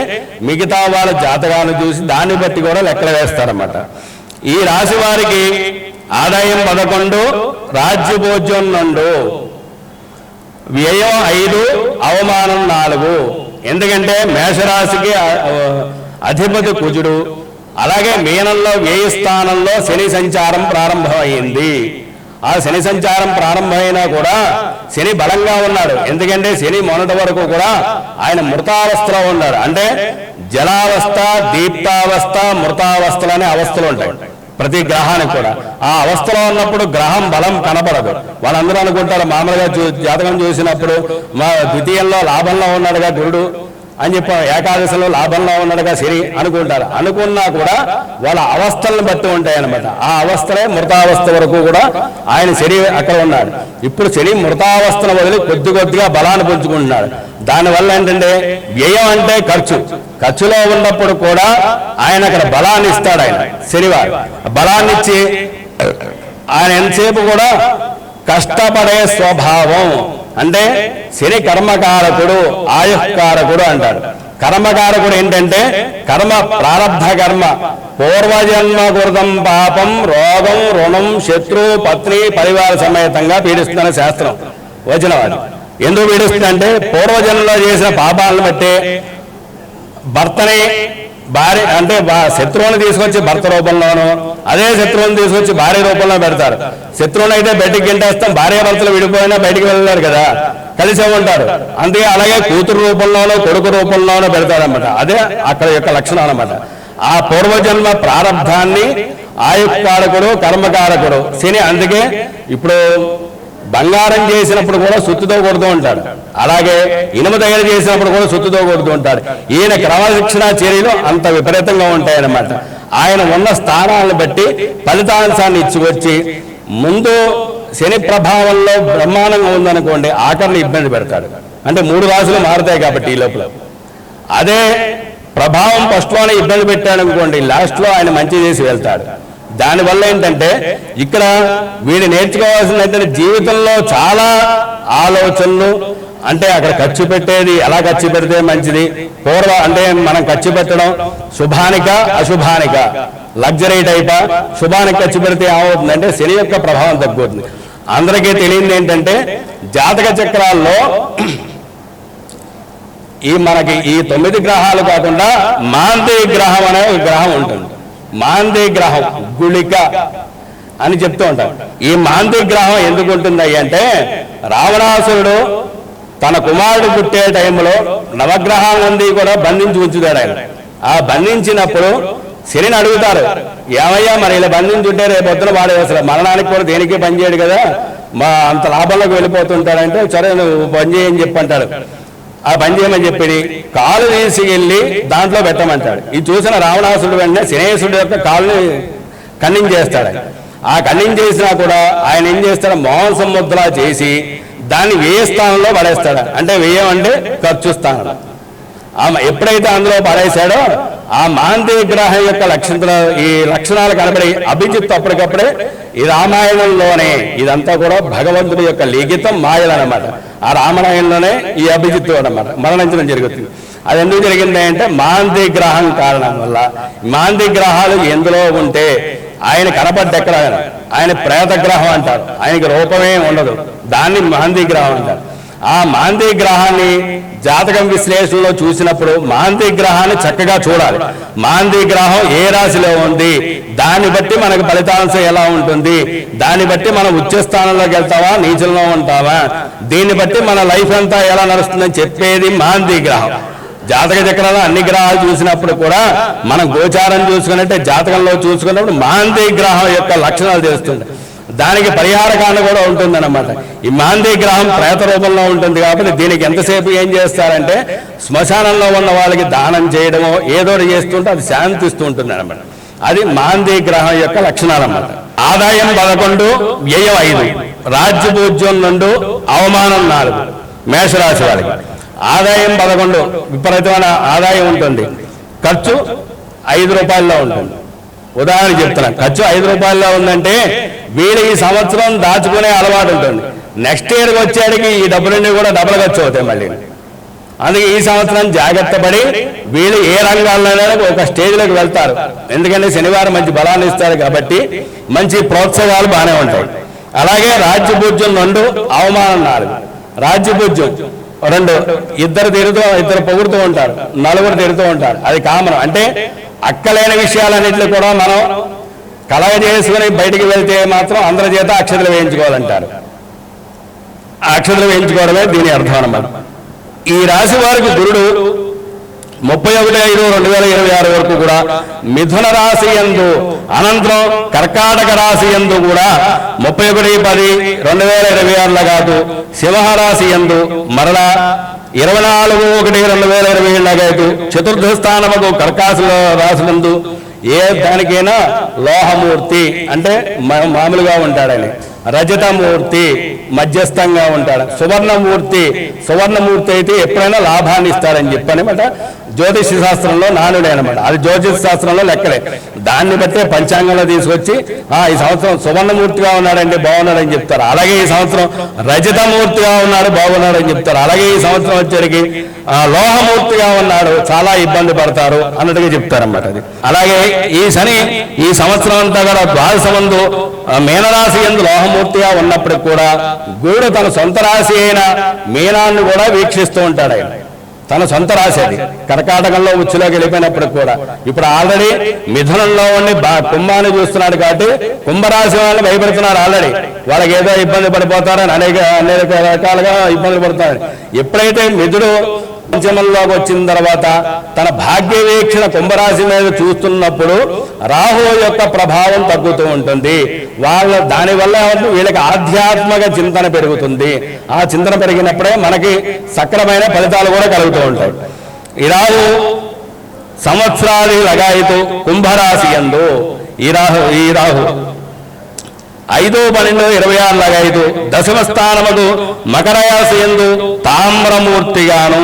Speaker 1: మిగతా వాళ్ళ జాతకాలను చూసి దాన్ని బట్టి కూడా లెక్కలు వేస్తారన్నమాట. ఈ రాశి వారికి ఆదాయం 11, రాజ్యభోజ్యం 2, వ్యయం 5, అవమానం 4. ఎందుకంటే మేషరాశికి అధిపతి కుజుడు, అలాగే మీనంలో వ్యయ స్థానంలో శని సంచారం ప్రారంభమైంది. ఆ శని సంచారం ప్రారంభమైనా కూడా శని బలంగా ఉన్నాడు. ఎందుకంటే శని మొన్నటి వరకు కూడా ఆయన మృతావస్థలో ఉన్నాడు. అంటే జలావస్థ, దీప్తావస్థ, మృతావస్థలు అనే అవస్థలు ఉంటాయి ప్రతి గ్రహానికి కూడా. ఆ అవస్థలో ఉన్నప్పుడు గ్రహం బలం కనబడదు. వాళ్ళందరూ అనుకుంటారు మామూలుగా జాతకం చూసినప్పుడు మా ద్వితీయంలో లాభంలో ఉన్నాడుగా గురుడు అని చెప్పి, ఏకాదశిలో లాభంలో ఉన్నాడుగా శని అనుకుంటారు. అనుకున్నా కూడా వాళ్ళ అవస్థలను బట్టి ఉంటాయి అన్నమాట. ఆ అవస్థలే మృతావస్థ వరకు కూడా ఆయన శని అక్కడ ఉన్నాడు. ఇప్పుడు శని మృతావస్థను వదిలి కొద్దిగా బలాన్ని పుంజుకుంటున్నాడు. దానివల్ల ఏంటంటే వ్యయం అంటే ఖర్చులో ఉన్నప్పుడు కూడా ఆయన అక్కడ బలాన్ని ఇస్తాడు. ఆయన శనివారు బలాన్ని ఇచ్చి ఆయన ఎంతసేపు కూడా కష్టపడే స్వభావం. అంటే శని కర్మకారకుడు, ఆయుష్కారకుడు అంటారు. కర్మకారకుడు ఏంటంటే కర్మ, ప్రారబ్ధ కర్మ, పూర్వజన్మ కృతం పాపం, రోగం, రుణం, శత్రు, పత్ని, పరివార సమేతంగా పీడిస్తున్న శాస్త్రం వచనవాది. ఎందుకు పీడిస్తుందంటే పూర్వజన్మలో చేసిన పాపాలను బట్టి భర్తని భార్య అంటే శత్రువుని తీసుకొచ్చి భర్త రూపంలోనూ, అదే శత్రువుని తీసుకొచ్చి భార్య రూపంలో పెడతారు. శత్రువుని అయితే బయటికి గెంటేస్తాం, భార్య భర్తలు విడిపోయినా బయటికి వెళ్ళలేరు కదా, కలిసే ఉంటారు. అందుకే అలాగే కూతురు రూపంలోనూ కొడుకు రూపంలోనూ పెడతారన్నమాట. అదే అక్కడ యొక్క లక్షణం అన్నమాట. ఆ పూర్వజన్మ ప్రారంధాన్ని ఆయుష్కారకుడు, కర్మకారకుడు శని. అందుకే ఇప్పుడు బంగారం చేసినప్పుడు కూడా సుత్తుతో కొడుతూ ఉంటాడు, అలాగే ఇనుమ తయారు చేసినప్పుడు కూడా సుత్తుతో కొడుతూ ఉంటాడు. ఈయన క్రమశిక్షణ చర్యలు అంత విపరీతంగా ఉంటాయన్నమాట. ఆయన ఉన్న స్థానాలను బట్టి ఫలితాంశాన్ని ఇచ్చి వచ్చి ముందు శని ప్రభావంలో బ్రహ్మాండంగా ఉందనుకోండి, ఆఖరిని ఇబ్బంది పెడతాడు. అంటే 3 రాశులు మారుతాయి కాబట్టి ఈ లోపల. అదే ప్రభావం ఫస్ట్లోనే ఇబ్బంది పెట్టాడు అనుకోండి, లాస్ట్లో ఆయన మంచి చేసి వెళ్తాడు. దానివల్ల ఏంటంటే ఇక్కడ వీడు నేర్చుకోవాల్సిన జీవితంలో చాలా ఆలోచనలు. అంటే అక్కడ ఖర్చు పెట్టేది ఎలా ఖర్చు పెడితే మంచిది, అంటే మనం ఖర్చు పెట్టడం శుభానిక అశుభానిక, లగ్జరీ టైపా, శుభానికి ఖర్చు పెడితే ఏమవుతుందంటే శని యొక్క ప్రభావం తగ్గుతుంది. అందరికీ తెలియంది ఏంటంటే జాతక చక్రాల్లో మనకి ఈ 9 గ్రహాలు కాకుండా మాంది గ్రహం అనే ఒక గ్రహం ఉంటుంది. మాంది గ్రహం గుళిక అని చెప్తూ ఉంటారు. ఈ మాంది గ్రహం ఎందుకు ఉంటుంది అంటే రావణాసురుడు తన కుమారుడు పుట్టే టైంలో నవగ్రహాలన్నీ కూడా బంధించి ఉంచుతాడు ఆయన. ఆ బంధించినప్పుడు శనిని అడుగుతారు, ఏమయ్యా మరి ఇలా బంధించుంటే రేపు పొద్దున వాడు అసలు మరణానికి కూడా దేనికి పనిచేయడు కదా, మా అంత లాభంలోకి వెళ్ళిపోతుంటాడంటే సరే నువ్వు పని చేయని చెప్పంటాడు. ఆ పని చేయమని చెప్పి కాలు తీసుకెళ్ళి దాంట్లో పెట్టమంటాడు. ఇది చూసిన రావణాసుడు వెంటనే శనేశ్వరుడు యొక్క కాలుని ఖండించేస్తాడు. ఆ ఖండించేసినా కూడా ఆయన ఏం చేస్తాడు, మాంసం ముద్ర చేసి దాన్ని వ్యయ స్థానంలో పడేస్తాడు. అంటే వ్యయం అంటే ఖర్చు స్థానం. ఎప్పుడైతే అందులో పడేశాడో ఆ మాంది గ్రహం యొక్క ఈ లక్షణాలు కనబడి అభిజిత్తు అప్పటికప్పుడే ఈ రామాయణంలోనే ఇదంతా కూడా భగవంతుడి యొక్క లిఖితం మాయలన్నమాట. ఆ రామాయణంలోనే ఈ అభిజిత్తు అన్నమాట మరణించడం జరుగుతుంది. అది ఎందుకు జరిగింది అంటే మాంది గ్రహం కారణం వల్ల. మాంది గ్రహాలు ఎందులో ఉంటే ఆయన కనపడ్డెక్కడ, ఆయన ప్రేత గ్రహం అంటారు, ఆయనకి రూపమే ఉండదు, దాన్ని మాంది గ్రహం అంటారు. ఆ మాంది గ్రహాన్ని జాతకం విశ్లేషణలో చూసినప్పుడు మాంది గ్రహాన్ని చక్కగా చూడాలి. మాంది గ్రహం ఏ రాశిలో ఉంది, దాన్ని బట్టి మనకు ఫలితాంశం ఎలా ఉంటుంది, దాన్ని బట్టి మనం ఉచ్చ స్థానంలోకి వెళ్తావా నీచంలో ఉంటావా, దీన్ని బట్టి మన లైఫ్ అంతా ఎలా నడుస్తుందని చెప్పేది మాంది గ్రహం. జాతక చక్రంలో అన్ని గ్రహాలు చూసినప్పుడు కూడా మనం గోచారం చూసుకున్నట్టే జాతకంలో చూసుకున్నప్పుడు మాంది గ్రహం యొక్క లక్షణాలు తెలుస్తుంది. దానికి పరిహార కాండ కూడా ఉంటుందన్నమాట. ఈ మాంది గ్రహం ప్రేత రూపంలో ఉంటుంది కాబట్టి దీనికి ఎంతసేపు ఏం చేస్తారంటే శ్మశానంలో ఉన్న వాళ్ళకి దానం చేయడమో ఏదో చేస్తుంటే అది శాంతిస్తూ ఉంటుంది అన్నమాట. అది మాంది గ్రహం యొక్క లక్షణాలు అన్నమాట. ఆదాయం 11, వ్యయం 5, రాజ్యపూజ్యం 2, అవమానం 4. మేషరాశి వారికి ఆదాయం 11 విపరీతమైన ఆదాయం ఉంటుంది, ఖర్చు 5 రూపాయల్లో ఉంటుంది. ఉదాహరణ చెప్తున్నా, ఖర్చు 5 రూపాయల్లో ఉందంటే వీళ్ళు ఈ సంవత్సరం దాచుకునే అలవాటు ఉంటుంది. నెక్స్ట్ ఇయర్కి వచ్చేటికి ఈ డబ్బులన్నీ కూడా డబ్బులు ఖర్చు అవుతాయి మళ్ళీ. అందుకే ఈ సంవత్సరం జాగ్రత్త పడి వీళ్ళు ఏ రంగాల్లోనైనా ఒక స్టేజ్లోకి వెళ్తారు. ఎందుకంటే శనివారం మంచి బలాన్ని ఇస్తారు కాబట్టి మంచి ప్రోత్సాహాలు బాగానే ఉంటాయి. అలాగే రాజ్యపూజ్యం 2, అవమానం 4. రాజ్యపూజ్యం 2, ఇద్దరు పొగుడుతూ ఉంటారు, నలుగురు తిరుగుతూ ఉంటారు. అది కామన్. అంటే అక్కలేని విషయాలన్నింటినీ కూడా మనం కలగ చేసుకుని బయటికి వెళ్తే మాత్రం అందరి చేత అక్షతలు వేయించుకోవాలంటారు. ఆ అక్షతలు వేయించుకోవడమే దీని అర్థం అన్నమాట. ఈ రాశి వారికి గురుడు 31/5/2026 వరకు కూడా మిథున రాశి యందు, అనంతరం కర్కాటక రాశి యందు కూడా 31/10/2026 కాదు, సింహరాశి యందు మరలా 24/1/2027 చతుర్థ స్థానముకు కర్కాటక రాశి నందు ఏ దానికైనా లోహమూర్తి అంటే మామూలుగా ఉంటాడని, రజతమూర్తి మధ్యస్థంగా ఉంటాడు, సువర్ణమూర్తి అయితే ఎప్పుడైనా లాభాన్ని ఇస్తారని చెప్పనమాట జ్యోతిష శాస్త్రంలో నానుడే అనమాట. అది జ్యోతిష శాస్త్రంలో లెక్కలే. దాన్ని బట్టే పంచాంగంలో తీసుకొచ్చి ఈ సంవత్సరం సువర్ణమూర్తిగా ఉన్నాడండి బాగున్నాడని చెప్తారు. అలాగే ఈ సంవత్సరం రజతమూర్తిగా ఉన్నాడు బాగున్నాడని చెప్తారు. అలాగే ఈ సంవత్సరం వచ్చేటికి లోహమూర్తిగా ఉన్నాడు చాలా ఇబ్బంది పడతారు అన్నట్టుగా చెప్తారన్నమాట. అది అలాగే ఈ శని ఈ సంవత్సరం అంతా కూడా ద్వాదశమందు మీనరాశి యందు లోహమూర్తిగా ఉన్నప్పటికి కూడా గురుడు తన సొంత రాశి అయిన మీనాన్ని కూడా వీక్షిస్తూ ఉంటాడు. ఆయన తన సొంత రాశి అది కర్కాటకంలో ఉచ్చులోకి వెళ్ళిపోయినప్పుడు కూడా ఇప్పుడు ఆల్రెడీ మిథునంలో ఉండి కుంభాన్ని చూస్తున్నాడు కాబట్టి కుంభరాశి వాళ్ళని భయపెడుతున్నారు. ఆల్రెడీ వాళ్ళకి ఏదో ఇబ్బంది పడిపోతారని అనేక రకాలుగా ఇబ్బందులు పడతారని. ఎప్పుడైతే మిథుడు పంచమంలోకి వచ్చిన తర్వాత తన భాగ్య వీక్షణ కుంభరాశి మీద చూస్తున్నప్పుడు రాహు యొక్క ప్రభావం తగ్గుతూ ఉంటుంది. దానివల్ల వీళ్ళకి ఆధ్యాత్మిక చింతన పెరుగుతుంది. ఆ చింతన పెరిగినప్పుడే మనకి సక్రమైన ఫలితాలు కూడా కలుగుతూ ఉంటాయి. ఈ రాహు సంవత్సరాది లగాయితూ కుంభరాశి యందు ఈ రాహు 5/12/26 లగాయితూ దశమ స్థానముకు మకర రాశి యందు తామ్రమూర్తిగాను,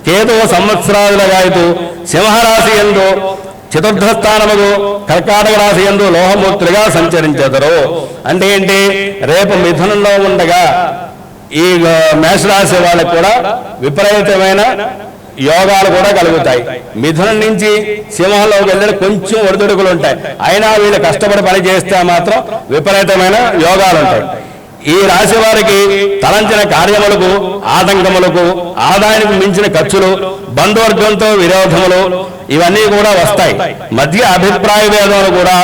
Speaker 1: కేతు సంవత్సరాదులగాయతూ సింహరాశి యందు చతుర్థ స్థానముకు కర్కాటక రాశి యందు లోహమూర్తులుగా సంచరించెదరు. అంటే ఏంటి, రేపు మిథునంలో ఉండగా ఈ మేషరాశి వాళ్ళకి కూడా విపరీతమైన యోగాలు కూడా కలుగుతాయి. మిథునం నుంచి సింహంలోకి వెళ్ళి కొంచెం ఒడిదుడుకులు ఉంటాయి. అయినా వీళ్ళు కష్టపడి పని చేస్తే మాత్రం విపరీతమైన యోగాలు ఉంటాయి. ఈ రాశి వారికి తలంచిన కార్యములకు, ఆటంకములకు, ఆదాయానికి మించిన ఖర్చులు, బంధువర్గంతో విరోధములు ఇవన్నీ కూడా వస్తాయి. మధ్య అభిప్రాయ భేదాలు కూడా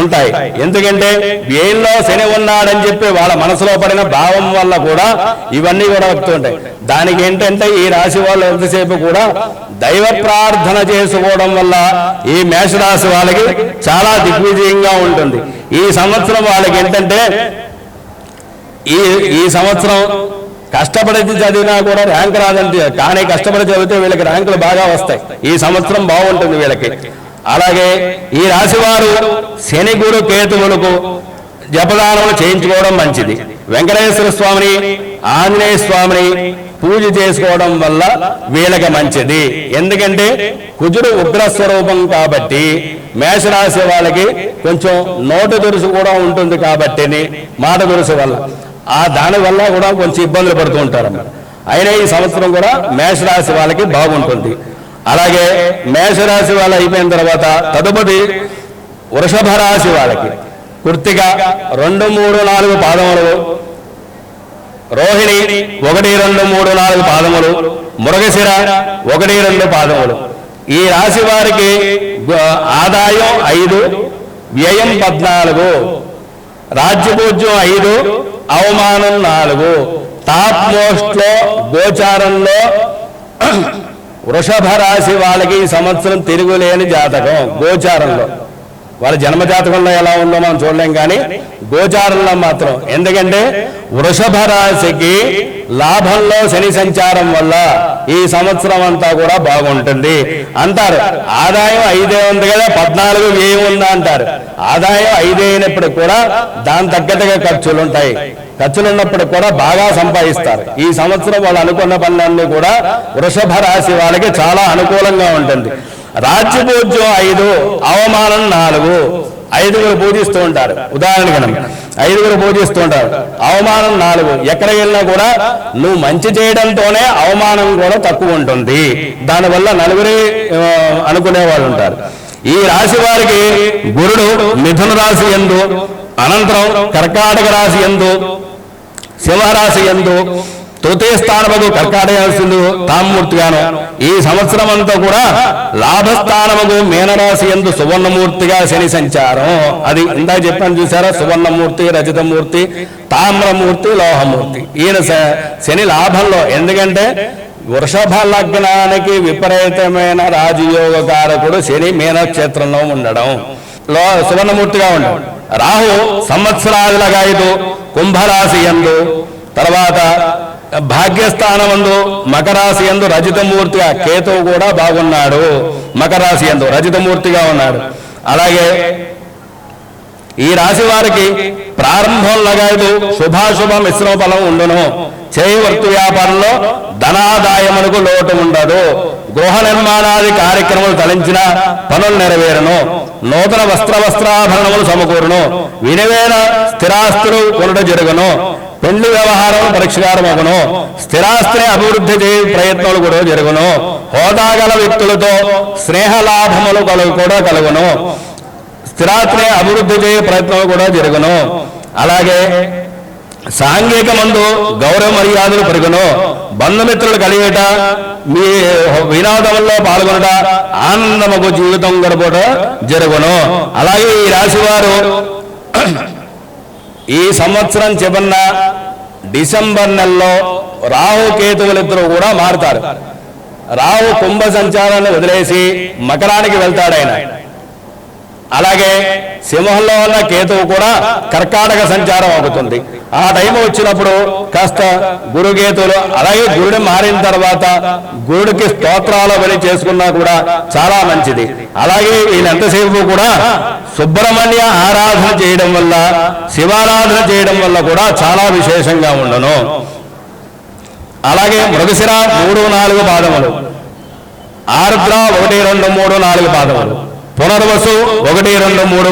Speaker 1: ఉంటాయి. ఎందుకంటే వ్యయంలో శని ఉన్నాడని చెప్పి వాళ్ళ మనసులో పడిన భావం వల్ల కూడా ఇవన్నీ కూడా వస్తుంటాయి. దానికి ఏంటంటే ఈ రాశి వాళ్ళు ఎంతసేపు కూడా దైవ ప్రార్థన చేసుకోవడం వల్ల ఈ మేషరాశి వాళ్ళకి చాలా దిగ్విజయంగా ఉంటుంది. ఈ సంవత్సరం వాళ్ళకి ఏంటంటే ఈ సంవత్సరం కష్టపడి చదివినా కూడా ర్యాంక్ రాదంటే, కానీ కష్టపడి చదివితే వీళ్ళకి ర్యాంకులు బాగా వస్తాయి. ఈ సంవత్సరం బాగుంటుంది వీళ్ళకి. అలాగే ఈ రాశివారు శని గురు కేతువులకు జపదానములు చేయించుకోవడం మంచిది. వెంకటేశ్వర స్వామిని, ఆంజనేయ స్వామిని పూజ చేసుకోవడం వల్ల వీళ్ళకి మంచిది. ఎందుకంటే కుజుడు ఉగ్రస్వరూపం కాబట్టి మేషరాశి వాళ్ళకి కొంచెం నోటు దురుసు కూడా ఉంటుంది కాబట్టి మాట దురుసు వల్ల దానివల్ల కూడా కొంచెం ఇబ్బందులు పడుతూ ఉంటారన్నమాట. అయినా ఈ సంవత్సరం కూడా మేషరాశి వాళ్ళకి బాగుంటుంది. అలాగే మేషరాశి వాళ్ళు అయిపోయిన తర్వాత తదుపరి వృషభ రాశి వాళ్ళకి కృత్తిక 2, 3, 4 పాదములు, రోహిణి 1, 2, 3, 4 పాదములు, మృగశిర 1-2 పాదములు. ఈ రాశి వారికి ఆదాయం 5, వ్యయం 14, రాజ్యపూజ్యం 5, అవమానం 4. టాప్ మోస్ట్ లో గోచారంలో వృషభ రాశి వాళ్ళకి ఈ సంవత్సరం తిరుగులేని జాతకం. గోచారంలో వాళ్ళ జన్మ జాతకంలో ఎలా ఉందో మనం చూడలేం, కానీ గోచారంలో మాత్రం. ఎందుకంటే వృషభ రాశికి లాభంలో శని సంచారం వల్ల ఈ సంవత్సరం అంతా కూడా బాగుంటుంది అంటారు. ఆదాయం 5 ఉంది కదా, 14 వ్యయం ఉందా అంటారు. ఆదాయం 5 అయినప్పుడు కూడా దాని తగ్గట్టుగా ఖర్చులు ఉంటాయి. ఖర్చులు ఉన్నప్పుడు కూడా బాగా సంపాదిస్తారు. ఈ సంవత్సరం వాళ్ళు అనుకున్న పనులన్నీ కూడా వృషభ రాశి వాళ్ళకి చాలా అనుకూలంగా ఉంటుంది. రాజ్యపూజ్యం 5, అవమానం 4. 5 పూజిస్తూ ఉంటారు. ఉదాహరణకి 5 పూజిస్తూ ఉంటారు, అవమానం 4. ఎక్కడికి వెళ్ళినా కూడా నువ్వు మంచి చేయడంతోనే అవమానం కూడా తక్కువ ఉంటుంది. దానివల్ల 4 అనుకునే వాళ్ళు ఉంటారు. ఈ రాశి వారికి గురుడు మిథున రాశి యందు, అనంతరం కర్కాటక రాశి యందు, సింహరాశి యందు, తృతీయ స్థానముకు కర్కాటక రాశి తామూర్తిగాను, ఈ సంవత్సరం అంతా కూడా లాభస్థానముకు మీనరాశి యందు సువర్ణమూర్తిగా శని సంచారం. అది ఇందాక చెప్పాను చూసారా, సువర్ణమూర్తి, రజతమూర్తి, తామ్రమూర్తి, లోహమూర్తి. ఈయన శని లాభంలో. ఎందుకంటే వృషభ లగ్నానికి విపరీతమైన రాజయోగకారకుడు శని మీనక్షేత్రంలో ఉండడం, సువర్ణమూర్తిగా ఉండడం. రాహు సంవత్సరాలుగా 5, కుంభరాశి యందు, తర్వాత భాగ్యస్థానమందు మకరాశి యందు రజితమూర్తిగా, కేతువు కూడా బాగున్నాడు. మకరాశి యందు రజితమూర్తిగా ఉన్నాడు. అలాగే ఈ రాశి వారికి ప్రారంభంలో 5 శుభాశుభ మిశ్రమ ఫలం ఉండును. చేయవర్తు వ్యాపారంలో ధనాదాయమునకు లోటు ఉండదు. గృహ నిర్మాణాది కార్యక్రమాలు తలంచిన పనులు నెరవేరును. నూతన వస్త్రాభరణములు సమకూరును. విలువైన స్థిరాస్తులు కొనుట జరుగును. పెళ్లి వ్యవహారం పరిష్కారమగును. స్థిరాస్తిని అభివృద్ధి చేయ ప్రయత్నాలు కూడా జరుగును. హోదాగల వ్యక్తులతో స్నేహ లాభములు కూడా కలుగును. స్థిరాస్తిని అభివృద్ధి చేయ ప్రయత్నాలు కూడా జరుగును. అలాగే సాంఘిక మందు గౌరవ మర్యాదలు పెరుగును. బంధుమిత్రులు కలిగేట, మీ వినోదంలో పాల్గొనట, ఆనందముకు జీవితం గడుపుట జరుగును. అలాగే ఈ రాశి వారు ఈ సంవత్సరం చివరిన డిసెంబర్ నెలలో రాహు కేతువులిద్దరూ కూడా మారుతారు. రాహు కుంభ సంచారాన్ని వదిలేసి మకరానికి వెళ్తాడు ఆయన. అలాగే సింహంలో ఉన్న కేతువు కూడా కర్కాటక సంచారం అవుతుంది. ఆ టైం వచ్చినప్పుడు కాస్త గురుకేతువులు, అలాగే గురుడు మారిన తర్వాత గురుడికి స్తోత్రాల బలి చేసుకున్నా కూడా చాలా మంచిది. అలాగే వీళ్ళెంతసేపు కూడా సుబ్రహ్మణ్య ఆరాధన చేయడం వల్ల, శివారాధన చేయడం వల్ల కూడా చాలా విశేషంగా ఉండను. అలాగే మృగశిర 3-4 పాదములు, ఆర్ద్ర 1, 2, 3, 4 పాదములు, పునర్వసు 1, 2, 3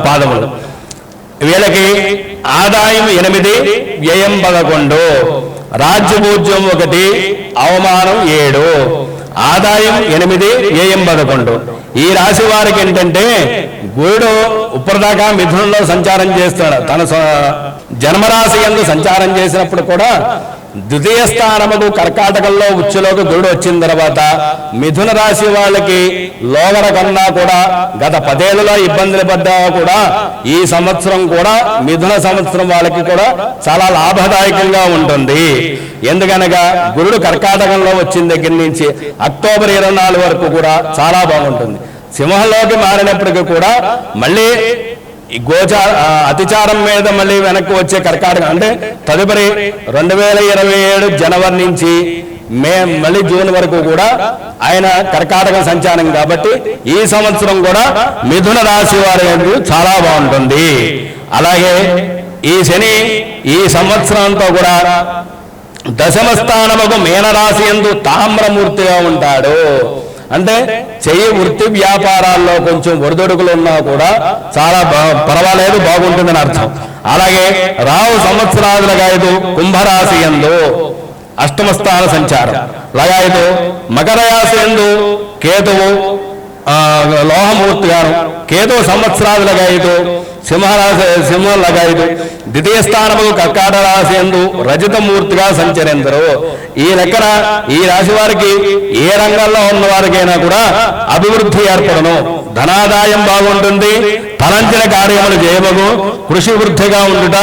Speaker 1: పాదములు. వీళ్ళకి ఆదాయం 8, వ్యయం 11, రాజ్యపూజ్యం 1, అవమానం 7. ఆదాయం 8, వ్యయం 11. ఈ రాశి వారికి ఏంటంటే గురుడు ఇప్పటిదాకా మిథునంలో సంచారం చేస్తాడు. తన జన్మరాశి యందు సంచారం చేసినప్పుడు కూడా ద్వితీయ స్థానముకు కర్కాటకంలో ఉచ్చులోకి గురుడు వచ్చిన తర్వాత మిథున రాశి వాళ్ళకి లోగడ కన్నా కూడా గత 10 ఏళ్లలో ఇబ్బందులు పడ్డా కూడా ఈ సంవత్సరం కూడా మిథున సంవత్సరం వాళ్ళకి కూడా చాలా లాభదాయకంగా ఉంటుంది. ఎందుకనగా గురుడు కర్కాటకంలో వచ్చిన దగ్గర నుంచి అక్టోబర్ 24 వరకు కూడా చాలా బాగుంటుంది. సింహంలోకి మారినప్పటికీ కూడా మళ్ళీ అతిచారం మీద మళ్ళీ వెనక్కి వచ్చే కర్కాటకం అంటే తదుపరి 2027 జనవరి నుంచి మళ్ళీ జూన్ వరకు కూడా ఆయన కర్కాటక సంచారం. కాబట్టి ఈ సంవత్సరం కూడా మిథున రాశి వారి చాలా బాగుంటుంది. అలాగే ఈ శని ఈ సంవత్సరంతో కూడా దశమ స్థానముకు మీనరాశి యందు తామ్రమూర్తిగా ఉంటాడు. అంటే చెయ్యి వృత్తి వ్యాపారాల్లో కొంచెం ఒడిదొడుకులు ఉన్నా కూడా చాలా పర్వాలేదు, బాగుంటుందని అర్థం. అలాగే రావు సంవత్సరాలుగా 5 కుంభరాశి యందు అష్టమ స్థాన సంచారం, లగాయతు మకర రాశి యందు కేతువు లోహమూర్తిగాను, కేతువు సంవత్సరాలుగా 5 సింహం లగాయదు ద్వితీయ స్థానము కర్కాట రాశి యందు రజతమూర్తిగా సంచరించరు. ఈ లెక్కన ఈ రాశి వారికి ఏ రంగంలో ఉన్న వారికైనా కూడా అభివృద్ధి ఏర్పడను, ధనాదాయం బాగుంటుంది, తలంచిన కార్యములు చేయమగు, కృషి వృద్ధిగా ఉండుట,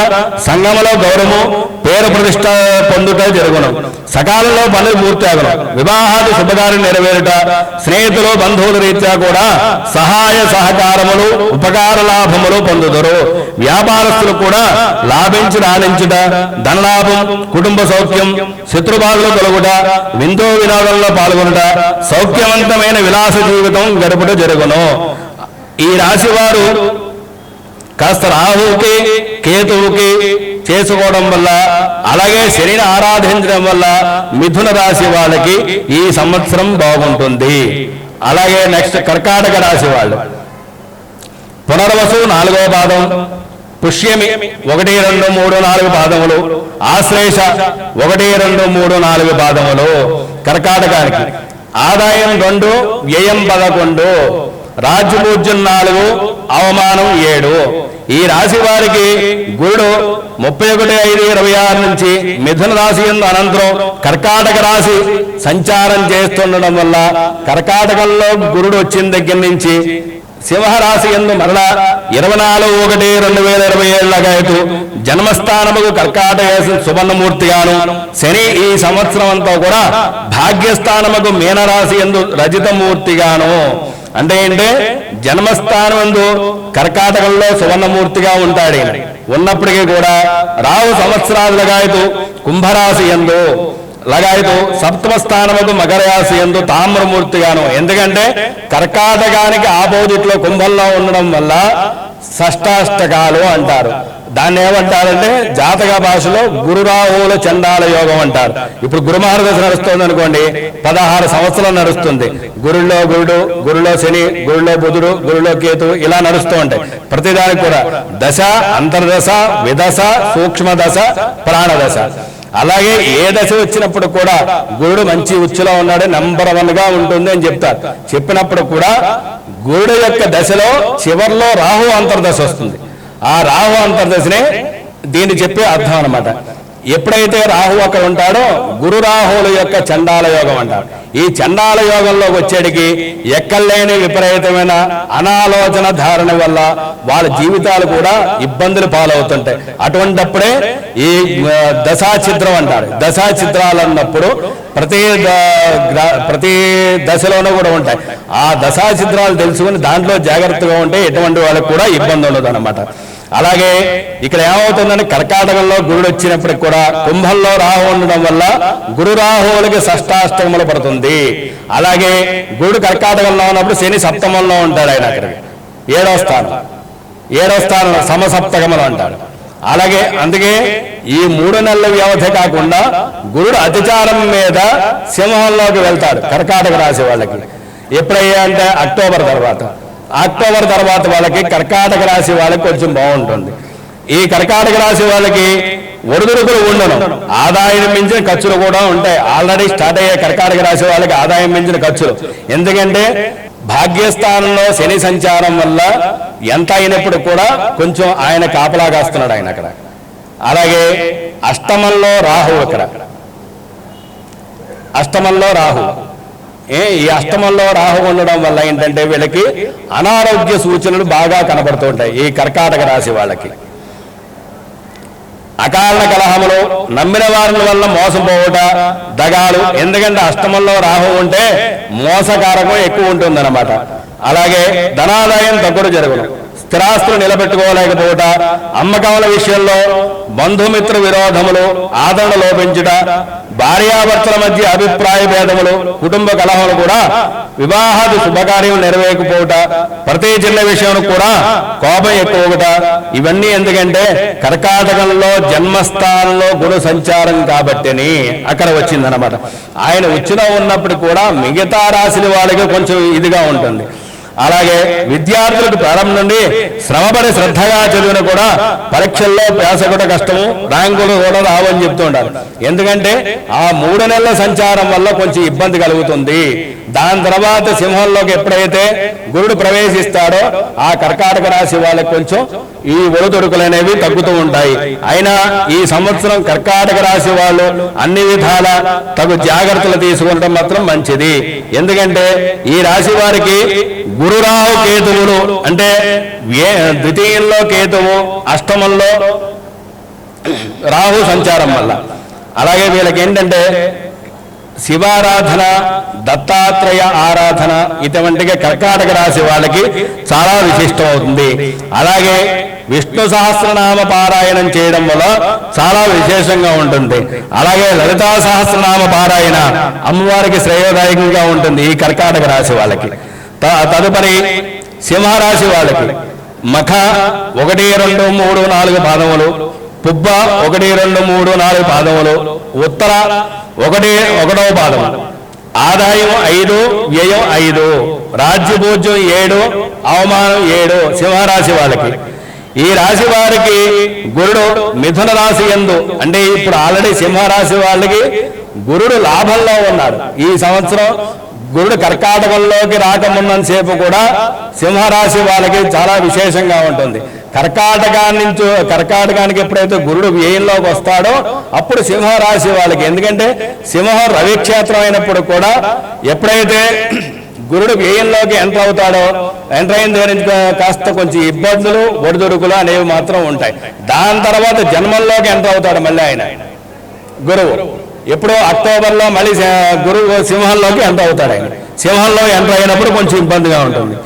Speaker 1: సంఘములో గౌరవము పేరు ప్రతిష్ట పొందుట జరుగును, సకాలంలో పనులు పూర్తగను, వివాహాది శుభకార్యం నెరవేరుట, స్నేహితులు బంధువుల రీత్యా కూడా సహాయ సహకారములు ఉపకార లాభములు పొందుతారు. వ్యాపారస్తులు కూడా లాభించి రాణించుట, ధనలాభం, కుటుంబ సౌఖ్యం, శత్రుబాధలు తొలగుట, విందో వినోదంలో పాల్గొనుట, సౌఖ్యవంతమైన విలాస జీవితం గడుపుట జరుగును. ఈ రాశి వారు కాస్త రాహువుకి కేతువుకి చేసుకోవడం వల్ల, అలాగే శనిని ఆరాధించడం వల్ల మిథున రాశి వాళ్ళకి ఈ సంవత్సరం బాగుంటుంది. అలాగే నెక్స్ట్ కర్కాటక రాశి వాళ్ళు పునర్వసు 4వ పాదం, పుష్యమి 1, 2, 3, 4 పాదములు, ఆశ్లేష 1, 2, 3, 4 పాదములు. కర్కాటకానికి ఆదాయం 2, వ్యయం 11, రాజ్యపూజ్యం 4, అవమానం 7. ఈ రాశి వారికి గురుడు 31/5/26 నుంచి మిథున రాశి యందు అనంతరం కర్కాటక రాశి సంచారం చేస్తుండడం వల్ల కర్కాటకంలో గురుడు వచ్చిన దగ్గర నుంచి సింహరాశి యందు మరలా 24/1/2027 జన్మస్థానముకు కర్కాటక సువర్ణమూర్తిగాను, శని ఈ సంవత్సరం అంతా కూడా భాగ్యస్థానముకు మీనరాశి యందు రజితమూర్తిగాను. అంటే జన్మస్థానం యందు కర్కాటకంలో సువర్ణమూర్తిగా ఉంటాడు. ఉన్నప్పటికీ కూడా రాహు సంవత్సరాలు లగాయతు కుంభరాశి యందు లగాయతు సప్తమ స్థానముకు మకర రాశి యందు తామ్రమూర్తిగాను. ఎందుకంటే కర్కాటకానికి ఆపోజిట్ లో కుంభంలో ఉండడం వల్ల షష్టాష్టకాలు అంటారు. దాన్ని ఏమంటారంటే జాతక భాషలో గురురాహువుల చండాల యోగం అంటారు. ఇప్పుడు గురు మహారదశ నడుస్తుంది అనుకోండి, 16 సంవత్సరాలు నడుస్తుంది. గురుల్లో గురుడు, గురులో శని, గురులో బుధుడు, గురులో కేతు ఇలా నడుస్తూ ఉంటాయి. ప్రతిదానికి కూడా దశ, అంతర్దశ, విదశ, సూక్ష్మ దశ, ప్రాణదశ. అలాగే ఏ దశ వచ్చినప్పుడు కూడా గురుడు మంచి ఉచ్చులో ఉన్నాడు, నంబర్ 1 గా ఉంటుంది అని చెప్తారు. చెప్పినప్పుడు కూడా గురుడు యొక్క దశలో చివర్లో రాహు అంతర్దశ వస్తుంది. ఆ రాహు అంతర్దశనే దీన్ని చెప్పే అర్థం అన్నమాట. ఎప్పుడైతే రాహు అక్కడ ఉంటాడో గురు రాహువుల యొక్క చండాల యోగం అంటారు. ఈ చండాల యోగంలోకి వచ్చేటికి ఎక్కడలేని విపరీతమైన అనాలోచన ధారణ వల్ల వాళ్ళ జీవితాలు కూడా ఇబ్బందులు పాలవుతుంటాయి. అటువంటప్పుడే ఈ దశాఛిద్రం అంటారు. దశాఛిద్రాలు అన్నప్పుడు ప్రతి దశలోనూ కూడా ఉంటాయి. ఆ దశాఛిద్రాలు తెలుసుకుని దాంట్లో జాగ్రత్తగా ఉంటే ఎటువంటి వాళ్ళకి కూడా ఇబ్బంది ఉండదు అన్నమాట. అలాగే ఇక్కడ ఏమవుతుందని కర్కాటకంలో గురుడు వచ్చినప్పటికి కూడా కుంభంలో రాహు ఉండడం వల్ల గురు రాహువులకి షష్టాష్టములు పడుతుంది. అలాగే గురుడు కర్కాటకంలో ఉన్నప్పుడు శని సప్తమంలో ఉంటాడు. ఆయన అక్కడికి 7వ స్థానం సమసప్తకములు అంటాడు. అలాగే అందుకే ఈ 3 నెలల వ్యవధి కాకుండా గురుడు అతిచారం మీద సింహంలోకి వెళ్తాడు కర్కాటక రాశి వాళ్ళకి. ఎప్పుడయ్యా అంటే అక్టోబర్ తర్వాత వాళ్ళకి కర్కాటక రాశి వాళ్ళకి కొంచెం బాగుంటుంది. ఈ కర్కాటక రాశి వాళ్ళకి ఒడిదుడుకులు ఉండను, ఆదాయం మించిన ఖర్చులు కూడా ఉంటాయి. ఆల్రెడీ స్టార్ట్ అయ్యే కర్కాటక రాశి వాళ్ళకి ఆదాయం మించిన ఖర్చులు. ఎందుకంటే భాగ్యస్థానంలో శని సంచారం వల్ల ఎంత అయినప్పుడు కూడా కొంచెం ఆయన కాపలా కాస్తున్నాడు ఆయన అక్కడ. అలాగే అష్టమంలో రాహు, ఈ అష్టమంలో రాహు ఉండడం వల్ల ఏంటంటే వీళ్ళకి అనారోగ్య సూచనలు బాగా కనబడుతుంటాయి. ఈ కర్కాటక రాశి వాళ్ళకి అకారణ కలహములు, నమ్మిన వారి వల్ల మోసపోవుట, దగాలు. ఎందుకంటే అష్టమంలో రాహు ఉంటే మోసకారకం ఎక్కువ ఉంటుందన్నమాట. అలాగే ధనాదాయం తగ్గుడు జరుగును, స్థిరాస్తులు నిలబెట్టుకోలేకపోవట, అమ్మకాల విషయంలో బంధుమిత్ర విరోధములు, ఆదరణ లోపించుట, భార్యాభర్తల మధ్య అభిప్రాయ భేదములు, కుటుంబ కలహములు కూడా, వివాహాది శుభకార్యం నెరవేరకపోవట, ప్రతి చిన్న విషయం కూడా కోపం ఎక్కువట. ఇవన్నీ ఎందుకంటే కర్కాటకంలో జన్మస్థానంలో గురు సంచారం కాబట్టిని అక్కడ వచ్చిందనమాట. ఆయన ఉచ్చులో ఉన్నప్పుడు కూడా మిగతా రాశుల వాళ్ళకి కొంచెం ఇదిగా ఉంటుంది. అలాగే విద్యార్థులకు ప్రారంభం నుండి శ్రమపడి శ్రద్ధగా చదివిన కూడా పరీక్షల్లో ప్యాస కూడా కష్టము, ర్యాంకులు కూడా రావని చెప్తూ ఉంటారు. ఎందుకంటే ఆ 3 నెలల సంచారం వల్ల కొంచెం ఇబ్బంది కలుగుతుంది. దాని తర్వాత సింహంలోకి ఎప్పుడైతే గురుడు ప్రవేశిస్తాడో ఆ కర్కాటక రాశి వాళ్ళకి కొంచెం ఈ ఒడిదుడుకులు అనేవి తగ్గుతూ ఉంటాయి. అయినా ఈ సంవత్సరం కర్కాటక రాశి వాళ్ళు అన్ని విధాల తగు జాగ్రత్తలు తీసుకుంటాం మాత్రం మంచిది. ఎందుకంటే ఈ రాశి వారికి గురురాహు కేతువులు అంటే ద్వితీయంలో కేతువు, అష్టమంలో రాహు సంచారం వల్ల, అలాగే వీళ్ళకి ఏంటంటే శివారాధన, దత్తాత్రేయ ఆరాధన ఇటువంటిగా కర్కాటక రాశి వాళ్ళకి చాలా విశిష్టం అవుతుంది. అలాగే విష్ణు సహస్రనామ పారాయణం చేయడం వల్ల చాలా విశేషంగా ఉంటుంది. అలాగే లలితా సహస్రనామ పారాయణ అమ్మవారికి శ్రేయోదాయకంగా ఉంటుంది ఈ కర్కాటక రాశి వాళ్ళకి. తదుపరి సింహరాశి వాళ్ళకి మఖ 1, 2, 3, 4 పాదములు, పుబ్బ 1, 2, 3, 4 పాదములు, ఉత్తర 1వ పాదము, ఆదాయం 5, వ్యయం 5, రాజ్యభోజ్యం 7, అవమానం 7 సింహరాశి వాళ్ళకి. ఈ రాశి వారికి గురుడు మిథున రాశి యందు అంటే ఇప్పుడు ఆల్రెడీ సింహరాశి వాళ్ళకి గురుడు లాభంలో ఉన్నాడు. ఈ సంవత్సరం గురుడు కర్కాటకంలోకి రాకమున్నంతసేపు కూడా సింహరాశి వాళ్ళకి చాలా విశేషంగా ఉంటుంది. కర్కాటకానికి ఎప్పుడైతే గురుడు వ్యయంలోకి వస్తాడో అప్పుడు సింహరాశి వాళ్ళకి, ఎందుకంటే సింహం రవిక్షేత్రం అయినప్పుడు కూడా ఎప్పుడైతే గురుడు వ్యయంలోకి ఎంటర్ అవుతాడో ఎంటర్ అయిన దగ్గర నుంచి కాస్త కొంచెం ఇబ్బందులు, ఒడిదుడుకులు అనేవి మాత్రం ఉంటాయి. దాని తర్వాత జన్మంలోకి ఎంటర్ అవుతాడు మళ్ళీ ఆయన గురువు. ఎప్పుడో అక్టోబర్లో మళ్ళీ గురువు సింహంలోకి ఎంటర్ అవుతాడు. ఆయన సింహంలో ఎంటర్ అయినప్పుడు కొంచెం ఇబ్బందిగా ఉంటుంది.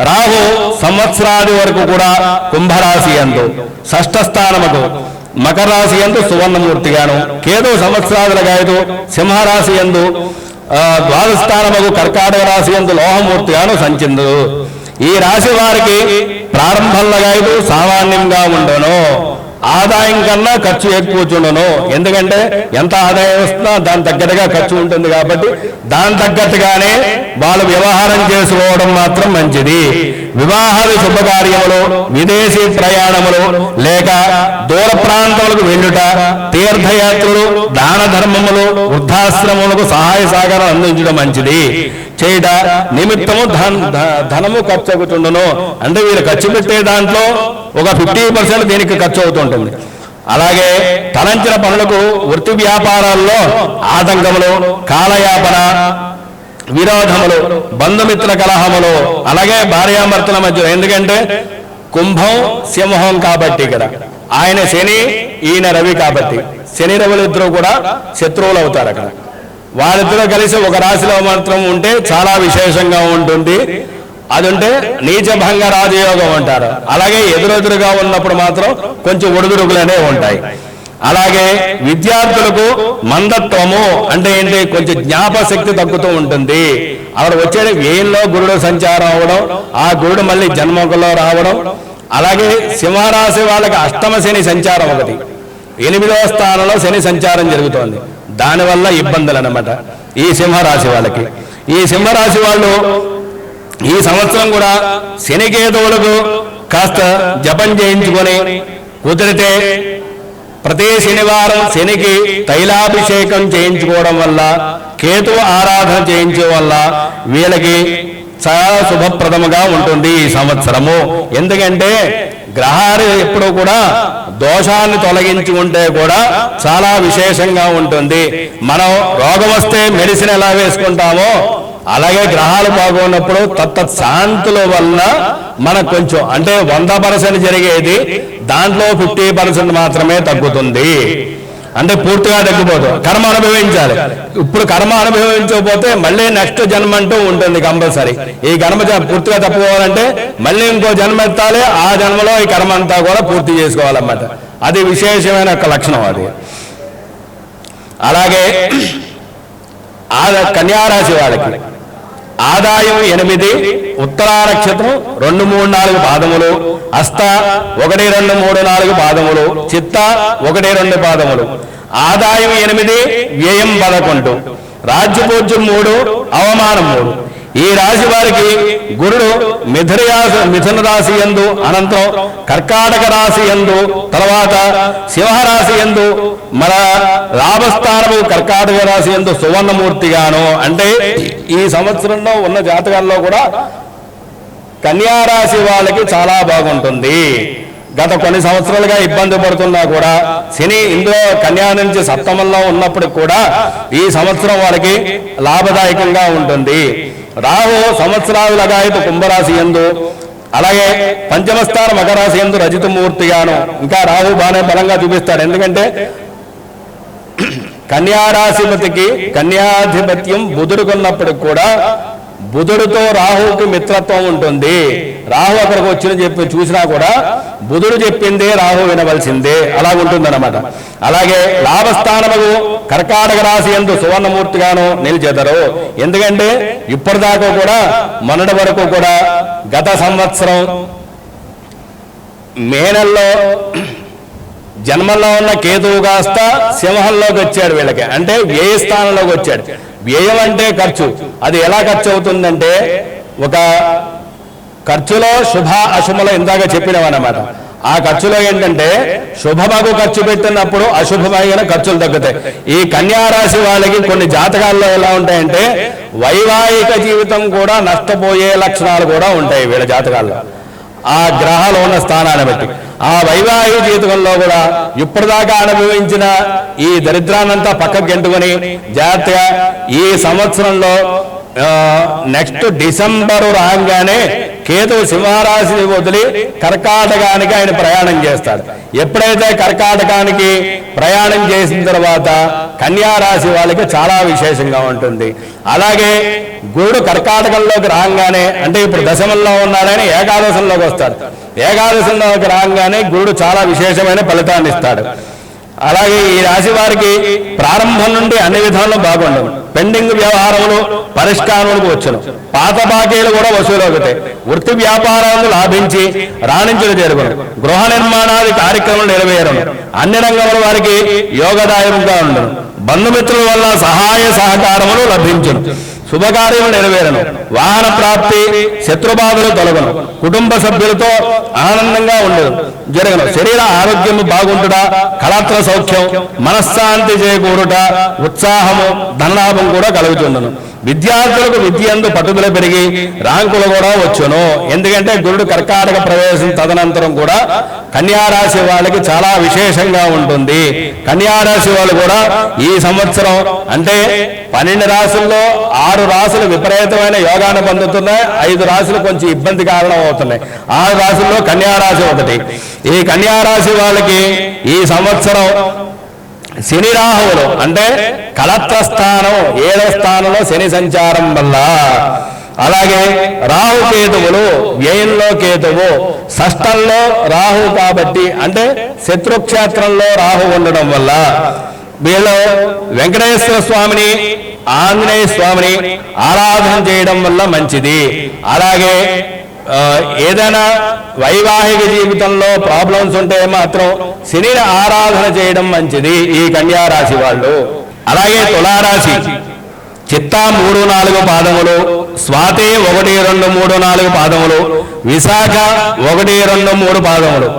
Speaker 1: రాహు సంవత్సరాది వరకు కూడా కుంభరాశి యందు, 6వ స్థానముకు మకర రాశి యందు సువర్ణమూర్తిగాను, కేతు సంవత్సరాదులుగా సింహరాశి యందు 12వ స్థానముకు కర్కాటక రాశి యందు లోహమూర్తిగాను సంచిందు. ఈ రాశి వారికి ప్రారంభంలో సామాన్యంగా ఉండను, ఆదాయం కన్నా ఖర్చు ఎక్కువ చూడను. ఎందుకంటే ఎంత ఆదాయం వస్తున్నా దాని తగ్గట్టుగా ఖర్చు ఉంటుంది కాబట్టి దాని తగ్గట్టుగానే వాళ్ళు వ్యవహారం చేసుకోవడం మాత్రం మంచిది. వివాహాలు, శుభకార్యములు, విదేశీ ప్రయాణములు లేక దూర ప్రాంతములకు వెళ్ళుట, తీర్థయాత్రలు, దాన ధర్మములు, వృద్ధాశ్రమములకు సహాయ సహకారం అందించడం మంచిది. చేయట నిమిత్తము ధనము ఖర్చు అవుతుండను. అంటే వీళ్ళు ఖర్చు పెట్టే దాంట్లో ఒక 50% దీనికి ఖర్చు అవుతుంటుంది. అలాగే తలంచిన పనులకు, వృత్తి వ్యాపారాల్లో ఆతంకములు, కాలయాపన, విరోధములు, బంధుమిత్ర కలహములు, అలాగే భార్యాభర్తల మధ్య, ఎందుకంటే కుంభం సింహం కాబట్టి ఇక్కడ ఆయన శని, ఈయన రవి కాబట్టి శని రవులు ఇద్దరు కూడా శత్రువులు అవుతారు. అక్కడ వాళ్ళిద్దరూ కలిసి ఒక రాశిలో మాత్రం ఉంటే చాలా విశేషంగా ఉంటుంది. అది ఉంటే నీచభంగ రాజయోగం అంటారు. అలాగే ఎదురెదురుగా ఉన్నప్పుడు మాత్రం కొంచెం ఒడిదుడుకులనే ఉంటాయి. అలాగే విద్యార్థులకు మందత్వము అంటే ఏంటి, కొంచెం జ్ఞాపశక్తి తగ్గుతూ ఉంటుంది. అక్కడ వచ్చే వ్యయంలో గురుడు సంచారం అవడం, ఆ గురుడు మళ్ళీ జన్మకులో రావడం, అలాగే సింహరాశి వాళ్ళకి అష్టమ శని సంచారం ఒకటి, 8వ స్థానంలో శని సంచారం జరుగుతోంది. దానివల్ల ఇబ్బందులు అన్నమాట ఈ సింహరాశి వాళ్ళకి. ఈ సింహరాశి వాళ్ళు ఈ సంవత్సరం కూడా శనికేతువులకు కాస్త జపం చేయించుకొని కుదిరితే ప్రతి శనివారం శనికి తైలాభిషేకం చేయించుకోవడం వల్ల, కేతు ఆరాధన చేయించడం వల్ల వీళ్ళకి చాలా శుభప్రదముగా ఉంటుంది ఈ సంవత్సరము. ఎందుకంటే గ్రహాలు ఎప్పుడు కూడా దోషాన్ని తొలగించి ఉంటే కూడా చాలా విశేషంగా ఉంటుంది. మనం రోగం వస్తే మెడిసిన్ ఎలా వేసుకుంటామో అలాగే గ్రహాలు బాగున్నప్పుడు తత్తత్ శాంతుల వల్ల మనకు కొంచెం అంటే 100% జరిగేది దాంట్లో 50% మాత్రమే తగ్గుతుంది. అంటే పూర్తిగా తగ్గిపోదు. కర్మ అనుభవించాలి. ఇప్పుడు కర్మ అనుభవించకపోతే మళ్ళీ నెక్స్ట్ జన్మ అంటూ ఉంటుంది కంపల్సరీ. ఈ కర్మ పూర్తిగా తప్పుకోవాలంటే మళ్ళీ ఇంకో జన్మ ఎత్తాలి. ఆ జన్మలో ఈ కర్మ అంతా కూడా పూర్తి చేసుకోవాలన్నమాట. అది విశేషమైన ఒక లక్షణం అది. అలాగే కన్యారాశి వాళ్ళకి ఆదాయం 8, ఉత్తరా నక్షత్రం 2, 3, 4 పాదములు, హస్త 1, 2, 3, 4 పాదములు, చిత్త 1, 2 పాదములు, ఆదాయం 8, వ్యయం 11, రాజ్యపూజ్యం 3, అవమానం 3. ఈ రాశి వారికి గురుడు మిథున రాశి యందు, అనంతరం కర్కాటక రాశి యందు, తర్వాత సింహరాశి యందు, మన లాభస్థానము కర్కాటక రాశి యందు సువర్ణమూర్తిగాను, అంటే ఈ సంవత్సరంలో ఉన్న జాతకాల్లో కూడా కన్యారాశి వాళ్ళకి చాలా బాగుంటుంది. గత కొన్ని సంవత్సరాలుగా ఇబ్బంది పడుతున్నా కూడా శని ఇందులో కన్యా నుంచి సప్తమంలో ఉన్నప్పుడు కూడా ఈ సంవత్సరం వాళ్ళకి లాభదాయకంగా ఉంటుంది. రాహు సంవత్సరాలుగా కుంభరాశి యందు, అలాగే పంచమస్థాన మకరాశి యందు రజితమూర్తిగాను, ఇంకా రాహు బాగానే బలంగా చూపిస్తాడు. ఎందుకంటే కన్యారాశిపతికి కన్యాధిపత్యం బుధుడుకున్నప్పుడు కూడా బుధుడితో రాహుకి మిత్రత్వం ఉంటుంది. రాహు అక్కడికి వచ్చిన చెప్పి చూసినా కూడా బుధుడు చెప్పిందే రాహు వినవలసిందే, అలా ఉంటుందన్నమాట. అలాగే లాభస్థానము కర్కాటక రాశి యందు సువర్ణమూర్తిగాను నిలిచెదరు. ఎందుకంటే ఇప్పటిదాకా కూడా మొన్నటి వరకు కూడా గత సంవత్సరం మే నెలలో జన్మల్లో ఉన్న కేతువు కాస్త సింహంలోకి వచ్చాడు వీళ్ళకి, అంటే వ్యయ స్థానంలోకి వచ్చాడు. వ్యయం అంటే ఖర్చు. అది ఎలా ఖర్చు అవుతుందంటే ఒక ఖర్చులో శుభ అశుభలో ఇందాక చెప్పినవన్నమాట. ఆ ఖర్చులో ఏంటంటే శుభమగు ఖర్చు పెట్టినప్పుడు అశుభమైన ఖర్చులు తగ్గుతాయి. ఈ కన్యారాశి వాళ్ళకి కొన్ని జాతకాల్లో ఎలా ఉంటాయంటే వైవాహిక జీవితం కూడా నష్టపోయే లక్షణాలు కూడా ఉంటాయి వీళ్ళ జాతకాల్లో, ఆ గ్రహాలు ఉన్న స్థానాన్ని బట్టి. ఆ వైవాహిక జీవితంలో కూడా ఇప్పటిదాకా అనుభవించిన ఈ దరిద్రాన్నంతా పక్కకు గెంటుకొని జాగ్రత్తగా ఈ సంవత్సరంలో నెక్స్ట్ డిసెంబరు రాగానే కేతువు సింహరాశిని వదిలి కర్కాటకానికి ఆయన ప్రయాణం చేస్తాడు. ఎప్పుడైతే కర్కాటకానికి ప్రయాణం చేసిన తర్వాత కన్యారాశి వాళ్ళకి చాలా విశేషంగా ఉంటుంది. అలాగే గురుడు కర్కాటకంలోకి రాగానే, అంటే ఇప్పుడు దశమంలో ఉన్నాడని ఏకాదశంలోకి వస్తాడు. ఏకాదశంలోకి రాగానే గురుడు చాలా విశేషమైన ఫలితాన్ని ఇస్తాడు. అలాగే ఈ రాశి వారికి ప్రారంభం నుండి అన్ని విధాలు బాగుండవు. పెండింగ్ వ్యవహారములు పరిష్కారములకు వచ్చును. పాత బాకీలు కూడా వసూలు అవుతాయి. వృత్తి వ్యాపారాలు లాభించి రాణించడం జరుగును. గృహ నిర్మాణాది కార్యక్రమాలు నెరవేరును. అన్ని రంగముల వారికి యోగదాయకంగా ఉండను. బంధుమిత్రుల వల్ల సహాయ సహకారములు లభించును. శుభకార్యము నెరవేరను. వాహన ప్రాప్తి, శత్రుబాధలు తొలగను. కుటుంబ సభ్యులతో ఆనందంగా ఉండదు జరగను. శరీర ఆరోగ్యము బాగుంటుట, కళాత్ర సౌఖ్యం, మనశ్శాంతి చేకూరుట, ఉత్సాహము, ధనలాభం కూడా కలుగుతుండను. విద్యార్థులకు విద్యందు పట్టుదల పెరిగి ర్యాంకులు కూడా వచ్చును. ఎందుకంటే గురుడు కర్కాటక ప్రవేశం తదనంతరం కూడా కన్యారాశి వాళ్ళకి చాలా విశేషంగా ఉంటుంది. కన్యారాశి వాళ్ళు కూడా ఈ సంవత్సరం అంటే 12 రాశుల్లో 6 రాశులు విపరీతమైన యోగాన్ని పొందుతున్నాయి. 5 రాశులు కొంచెం ఇబ్బంది కారణం అవుతున్నాయి. 6 రాశుల్లో కన్యారాశి ఒకటి. ఈ కన్యారాశి వాళ్ళకి ఈ సంవత్సరం శని రాహువులు అంటే కళత్ర స్థానం 7వ స్థానంలో శని సంచారం వల్ల, అలాగే రాహు కేతువులు వ్యయంలో కేతువు, షష్టంలో రాహు కాబట్టి అంటే శత్రుక్షేత్రంలో రాహు ఉండడం వల్ల వీళ్ళు వెంకటేశ్వర స్వామిని, ఆంజనేయ స్వామిని ఆరాధన చేయడం వల్ల మంచిది. అలాగే ఏదైనా వైవాహిక జీవితంలో ప్రాబ్లమ్స్ ఉంటే మాత్రం శనిని ఆరాధన చేయడం మంచిది ఈ కన్యారాశి వాళ్ళు. అలాగే తులారాశి చిత్తా 3, 4 పాదములు, స్వాతి 1, 2, 3, 4 పాదములు, విశాఖ 1, 2, 3 పాదములు.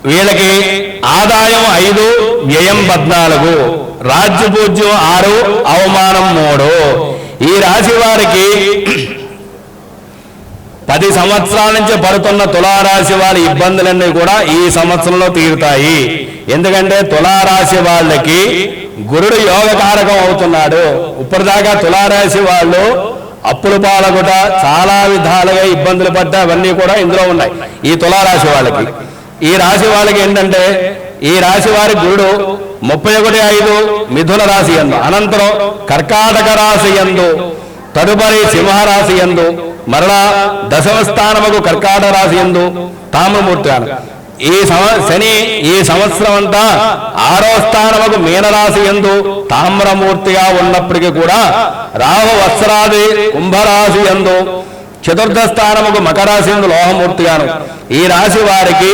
Speaker 1: వీళ్ళకి ఆదాయం 5, వ్యయం 14, రాజ్యపూజ్యం 6, అవమానం 3. ఈ రాశి వారికి 10 సంవత్సరాల నుంచి పడుతున్న తులారాశి వారి ఇబ్బందులన్నీ కూడా ఈ సంవత్సరంలో తీరుతాయి. ఎందుకంటే తులారాశి వాళ్ళకి గురుడు యోగకారకం అవుతున్నాడు. ఇప్పటిదాకా తులారాశి వాళ్ళు అప్పులు పాలగుట, చాలా విధాలుగా ఇబ్బందులు పడ్డా అవన్నీ కూడా ఇందులో ఉన్నాయి ఈ తులారాశి వాళ్ళకి. ఈ రాశి వాళ్ళకి ఏంటంటే ఈ రాశి వారి గురుడు 31, 5 మిథున రాశి యందు, అనంతరం కర్కాటక రాశి యందు, తదుపరి సింహరాశి యందు, మరలా 10వ స్థానముకు కర్కాటక రాశి యందు తామ్రమూర్తి అను. శని ఈ సంవత్సరం అంతా 6వ స్థానముకు మీనరాశి యందు తామ్రమూర్తిగా ఉన్నప్పటికీ కూడా రాహు వత్సరాది కుంభరాశి యందు, 4వ స్థానముకు మకరాశి యందు లోహమూర్తిగాను. ఈ రాశి వారికి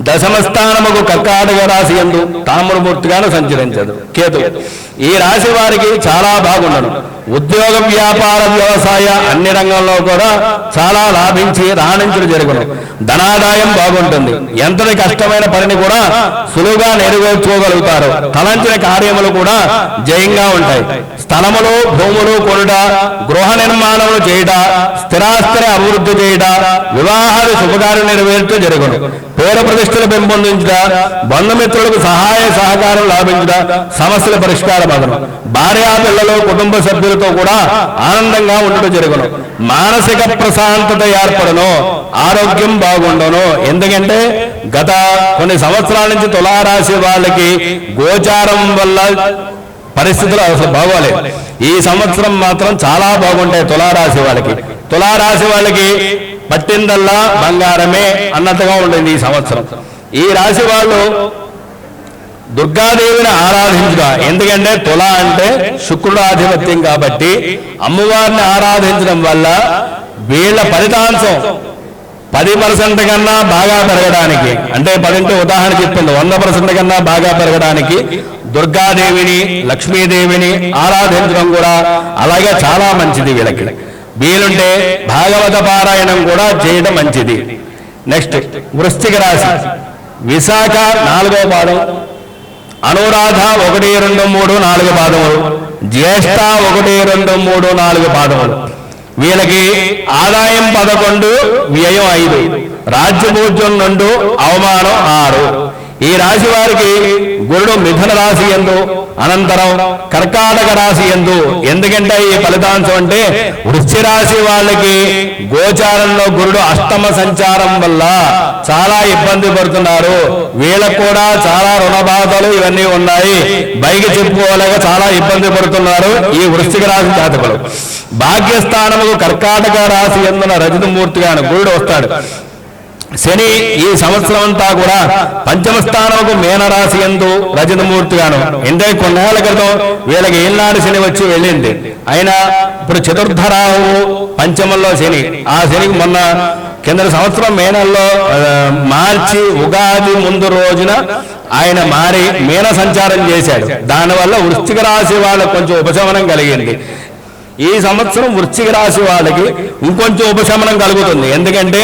Speaker 1: దశమస్థానముకు కర్కాటక రాశి యందు తామ్రమూర్తిగాను సంచరించదు కేతు. ఈ రాశి వారికి చాలా బాగుండను. ఉద్యోగ వ్యాపార వ్యవసాయ అన్ని రంగంలో కూడా చాలా లాభించి రాణించుడు జరుగును. ధనాదాయం బాగుంటుంది. ఎంతటి కష్టమైన పనిని కూడా సులువుగా నెరవేర్చుకోగలుగుతారు. తలంచిన కార్యములు కూడా జయంగా ఉంటాయి. స్థలములు భూములు కొనుట, గృహ నిర్మాణములు చేయుట, స్థిరాస్తిని అభివృద్ధి చేయుట, వివాహాలు శుభకార్యం నెరవేర్చు జరుగును. పేరు ప్రతిష్టలు పెంపొందించుట, బంధుమిత్రులకు సహాయ సహకారం లాభించుట, సమస్యల పరిష్కారం అదను. భార్యా పిల్లలు కుటుంబ సభ్యులతో కూడా ఆనందంగా ఉండటం జరుగును. మానసిక ప్రశాంతత ఏర్పడను. ఆరోగ్యం బాగుండను. ఎందుకంటే గత కొన్ని సంవత్సరాల నుంచి తులారాశి వాళ్ళకి గోచారం వల్ల పరిస్థితులు అసలు బాగోలేదు. ఈ సంవత్సరం మాత్రం చాలా బాగుంటాయి తులారాశి వాళ్ళకి. తులారాశి వాళ్ళకి పట్టిందల్లా బంగారమే అన్నట్టుగా ఉంటుంది ఈ సంవత్సరం. ఈ రాశి వాళ్ళు దుర్గాదేవిని ఆరాధించుట. ఎందుకంటే తుల అంటే శుక్రుడు ఆధిపత్యం కాబట్టి అమ్మవారిని ఆరాధించడం వల్ల వీళ్ళ ఫలితాంశం 10% కన్నా బాగా పెరగడానికి, అంటే 10 ఉదాహరణ చెప్తుంది, 100% కన్నా బాగా పెరగడానికి దుర్గాదేవిని లక్ష్మీదేవిని ఆరాధించడం కూడా అలాగే చాలా మంచిది. వీళ్ళకి వీలుంటే భాగవత పారాయణం కూడా చేయడం మంచిది. నెక్స్ట్ వృశ్చిక రాశి. విశాఖ 4వ పాదం, అనురాధ 1, 2, 3, 4 పాదములు, జ్యేష్ఠ 1, 2, 3, 4 పాదములు. వీళ్ళకి ఆదాయం 11, వ్యయం 5, రాజ్యభూజ్యం 2, అవమానం 6. ఈ రాశి వారికి గురుడు మిథున రాశి యందు, అనంతరం కర్కాటక రాశి యందు. ఎందుకంటే ఈ ఫలితాంశం అంటే వృశ్చిక రాశి వాళ్ళకి గోచారంలో గురుడు అష్టమ సంచారం వల్ల చాలా ఇబ్బంది పడుతున్నారు. వీళ్ళకు కూడా చాలా రుణ బాధలు ఇవన్నీ ఉన్నాయి. పైకి చెప్పుకోలేక చాలా ఇబ్బంది పడుతున్నారు ఈ వృశ్చిక రాశి జాతకులు. భాగ్యస్థానముకు కర్కాటక రాశి యందున రజతమూర్తిగాను గురుడు వస్తాడు. శని ఈ సంవత్సరం అంతా కూడా పంచమ స్థానముకు మీనరాశి యందు రజతమూర్తిగాను. అంటే కొన్నేళ్ల క్రితం వీళ్ళకి ఏళ్ళనాడు శని వచ్చి వెళ్ళింది. అయినా ఇప్పుడు చతుర్థ రాహువు పంచమంలో శని. ఆ శనికి మొన్న కింద సంవత్సరం మే నెలలో మార్చి ఉగాది ముందు రోజున ఆయన మారి మీన సంచారం చేశాడు. దానివల్ల వృశ్చిక రాశి వాళ్ళకు కొంచెం ఉపశమనం కలిగింది. ఈ సంవత్సరం వృశ్చిక రాశి వాళ్ళకి ఇంకొంచెం ఉపశమనం కలుగుతుంది. ఎందుకంటే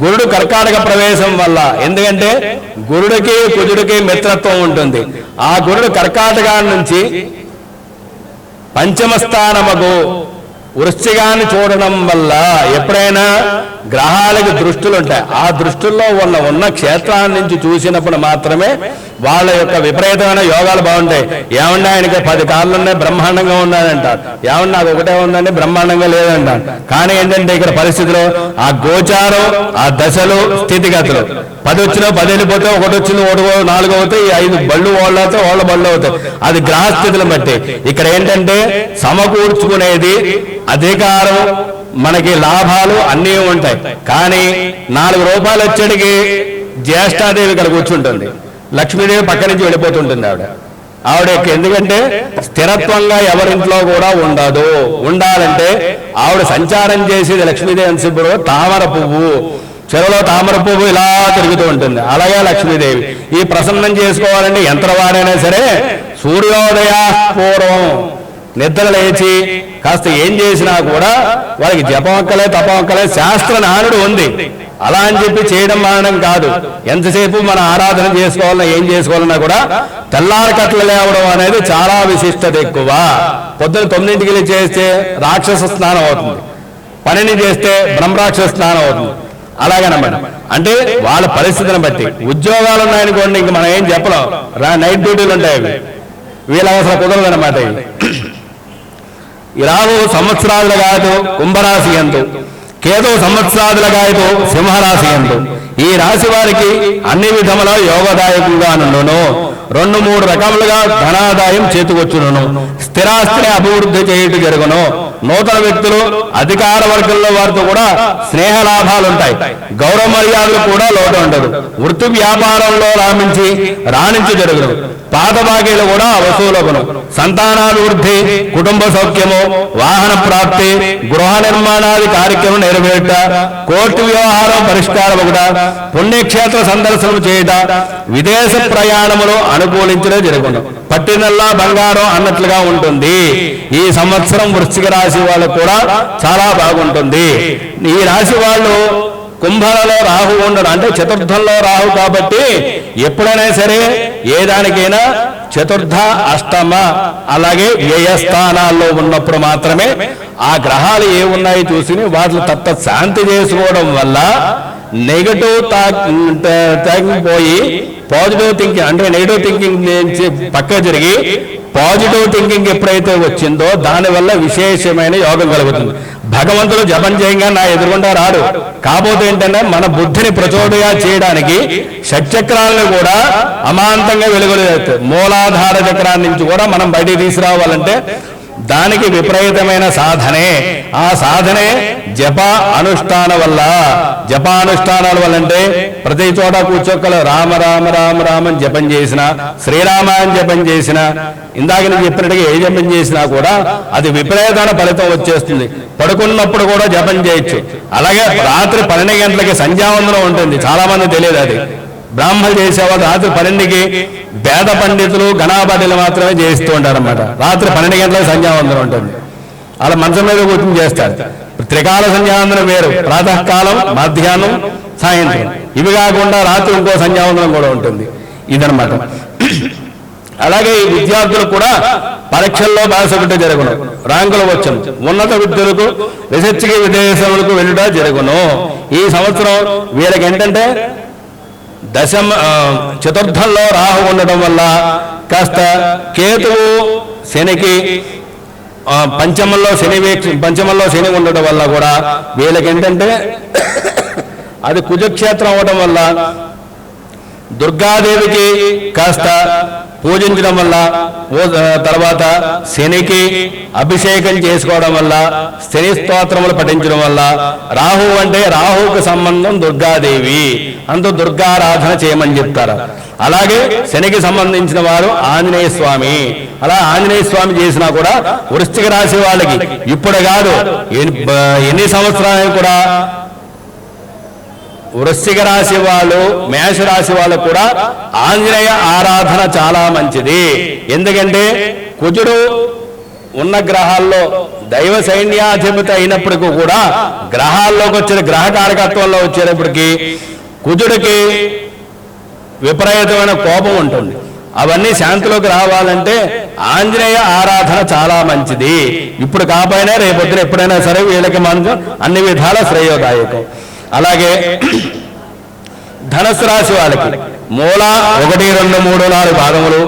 Speaker 1: గురుడు కర్కాటక ప్రవేశం వల్ల, ఎందుకంటే గురుడికి కుజుడికి మిత్రత్వం ఉంటుంది. ఆ గురుడు కర్కాటక నుంచి పంచమ స్థానముకు వృశ్చికాన్ని చూడడం వల్ల ఎప్పుడైనా గ్రహాలకి దృష్టులు ఉంటాయి. ఆ దృష్టిల్లో ఉన్న క్షేత్రాన్ని నుంచి చూసినప్పుడు మాత్రమే వాళ్ళ యొక్క విపరీతమైన యోగాలు బాగుంటాయి. ఏమన్నా ఆయనకి 10 కాళ్ళు ఉన్నాయి, బ్రహ్మాండంగా ఉన్నాడంటారు. ఏమన్నా నాకు ఒకటే ఉందండి, బ్రహ్మాండంగా లేదంటారు. కానీ ఏంటంటే ఇక్కడ పరిస్థితులు ఆ గోచారం, ఆ దశలు, స్థితిగతులు 10 వచ్చినా 10 వెళ్ళిపోతే, 1 వచ్చింది 1, 4 అవుతాయి, 5 బళ్ళు వాళ్ళు అవుతాయి, వాళ్ళ బళ్ళు అవుతాయి. అది గ్రహస్థితులను బట్టి. ఇక్కడ ఏంటంటే సమకూర్చుకునేది అధికారం, మనకి లాభాలు అన్నీ ఉంటాయి. కానీ 4 రూపాయలు వచ్చేటికి జ్యేష్ఠాదేవి ఇక్కడ కూర్చుంటుంది, లక్ష్మీదేవి పక్క నుంచి వెళ్ళిపోతుంటుంది. ఆవిడ ఎందుకంటే స్థిరత్వంగా ఎవరింట్లో కూడా ఉండదు. ఉండాలంటే ఆవిడ సంచారం చేసేది లక్ష్మీదేవి అనిసిప్పుడు తామర పువ్వు, చెరువులో తామర పువ్వు ఇలా తిరుగుతూ ఉంటుంది. అలాగే లక్ష్మీదేవి ఈ ప్రసన్నం చేసుకోవాలంటే యంత్రవాడైనా సరే సూర్యోదయ పూర్వం నిద్ర లేచి కాస్త ఏం చేసినా కూడా వాళ్ళకి జపమక్కలే తపమక్కలే శాస్త్ర నానుడు ఉంది. అలా అని చెప్పి చేయడం మానడం కాదు. ఎంతసేపు మన ఆరాధన చేసుకోవాలన్నా ఏం చేసుకోవాలన్నా కూడా తెల్లారి కట్లు లేవడం అనేది చాలా విశిష్టత ఎక్కువ. పొద్దున 9ంటికి చేస్తే రాక్షస స్నానం అవుతుంది, 12 చేస్తే బ్రహ్మరాక్షస స్నానం అవుతుంది. అలాగనమాట. అంటే వాళ్ళ పరిస్థితిని బట్టి ఉద్యోగాలు ఉన్నాయనుకోండి, ఇంక మనం ఏం చెప్పలేం, నైట్ డ్యూటీలు ఉంటాయి. అవి వీళ్ళకి అసలు కుదరదనమాట. ఈ రాహు సంవత్సరాదుల గాయతో కుంభరాశి యందు, కేతు సంవత్సరాదుల గాయతో సింహరాశి యందు. ఈ రాశి వారికి అన్ని విధముల యోగదాయకంగా నుండును. 2-3 రకములుగా ధనాదాయం చేతికొచ్చును. స్థిరాస్తిని అభివృద్ధి చేయుట జరుగును. నూతన వ్యక్తులు అధికార వర్గంలో వారితో కూడా స్నేహ లాభాలుంటాయి. గౌరవ మర్యాదలు కూడా లోటు ఉండదు. వృత్తి వ్యాపారంలో రాణించి జరుగును. పాత బాకీలు కూడా వసూలగును. సంతానాభివృద్ధి, కుటుంబ సౌఖ్యము, వాహన ప్రాప్తి, గృహ నిర్మాణాది కార్యక్రమం నెరవేరుట, కోర్టు వ్యవహారం పరిష్కారం ఒకట, పుణ్యక్షేత్ర సందర్శనం చేయుట, విదేశ ప్రయాణములు అనుకూలించడం జరుగును. పట్టినల్లా బంగారం అన్నట్లుగా ఉంటుంది. ఈ సంవత్సరం వృశ్చిక రాశి వాళ్ళకు కూడా చాలా బాగుంటుంది. ఈ రాశి వాళ్ళు కుంభంలో రాహు ఉండడం అంటే చతుర్థంలో రాహు కాబట్టి ఎప్పుడైనా సరే ఏ దానికైనా చతుర్థ, అష్టమ అలాగే వ్యయస్థానాల్లో ఉన్నప్పుడు మాత్రమే ఆ గ్రహాలు ఏ ఉన్నాయో చూసి వాటిని తప్ప శాంతి చేసుకోవడం వల్ల నెగటివ్ తగ్గిపోయి పాజిటివ్ థింకింగ్ అంటే నెగిటివ్ థింకింగ్ నుంచి పక్క జరిగి పాజిటివ్ థింకింగ్ ఎప్పుడైతే వచ్చిందో దానివల్ల విశేషమైన యోగం కలుగుతుంది. భగవంతుడు జపం చేయంగా నా ఎదురుగుండా రాడు. కాకపోతే ఏంటంటే మన బుద్ధిని ప్రచోదగా చేయడానికి షట్చక్రాలను కూడా అమాంతంగా వెలుగులు మూలాధార చక్రాన్ని నుంచి కూడా మనం బయటికి తీసుకురావాలంటే దానికి విపరీతమైన సాధనే. ఆ సాధనే జప అనుష్ఠానం వల్ల. జపానుష్ఠానాల వల్ల అంటే ప్రతి చోట కూర్చోక్కలు రామ రామ రామ రామని జపం చేసిన, శ్రీరామ అని జపం చేసిన, ఇందాక నేను చెప్పినట్టుగా ఏ జపం చేసినా కూడా అది విపరీతమైన ఫలితం వచ్చేస్తుంది. పడుకున్నప్పుడు కూడా జపం చేయొచ్చు. అలాగే రాత్రి 12 గంటలకి సంధ్యావందనం ఉంటుంది. చాలా మంది తెలియదు అది. బ్రాహ్మణులు చేసేవాళ్ళు రాత్రి 12కి వేద పండితులు గణాపతిలు మాత్రమే చేస్తూ ఉంటారు అన్నమాట. రాత్రి 12 గంటలకు సంధ్యావందనం ఉంటుంది. అలా మంచం మీద కూర్చొని చేస్తారు. త్రికాల సంధ్యావందనం వేరు, ప్రాతకాలం, మధ్యాహ్నం, సాయంత్రం. ఇవి కాకుండా రాత్రి ఇంకో సంధ్యావందనం కూడా ఉంటుంది. ఇదనమాట. అలాగే ఈ విద్యార్థులు కూడా పరీక్షల్లో బాసగుట జరుగును, ర్యాంకులు వచ్చును, ఉన్నత విద్యలకు రీసెర్చ్కి విదేశములకు వెళ్ళుట జరుగును. ఈ సంవత్సరం వీళ్ళకి ఏంటంటే చతుర్థంలో రాహు ఉండటం వల్ల కాస్త కేతువు శనికి పంచమంలో శని ఉండటం వల్ల కూడా వీళ్ళకి ఏంటంటే అది కుజక్షేత్రం అవడం వల్ల దుర్గాదేవికి కాస్త పూజించడం వల్ల, తర్వాత శనికి అభిషేకం చేసుకోవడం వల్ల, శని స్తోత్రములు పఠించడం వల్ల, రాహు అంటే రాహుకు సంబంధం దుర్గాదేవి, అందు దుర్గారాధన చేయమని చెప్తారు. అలాగే శనికి సంబంధించిన వారు ఆంజనేయ స్వామి. అలా ఆంజనేయ స్వామి చేసినా కూడా వృశ్చిక రాశి వాళ్ళకి ఇప్పుడు కాదు ఎన్ని సంవత్సరాలు కూడా వృశ్చిక రాశి వాళ్ళు, మేషరాశి వాళ్ళు కూడా ఆంజనేయ ఆరాధన చాలా మంచిది. ఎందుకంటే కుజుడు ఉన్న గ్రహాల్లో దైవ సైన్యాధిపతి అయినప్పటికీ కూడా గ్రహాల్లోకి వచ్చిన గ్రహ కారకత్వంలో వచ్చేటప్పటికి కుజుడికి విపరీతమైన కోపం ఉంటుంది. అవన్నీ శాంతిలోకి రావాలంటే ఆంజనేయ ఆరాధన చాలా మంచిది. ఇప్పుడు కాకపోయినా రేపొద్దున ఎప్పుడైనా సరే వీళ్ళకి మనకు అన్ని విధాల శ్రేయోదాయకం. అలాగే ధనుస్సు రాశి వాళ్ళకి మూల 1, 2, 3, 4 పాదములు,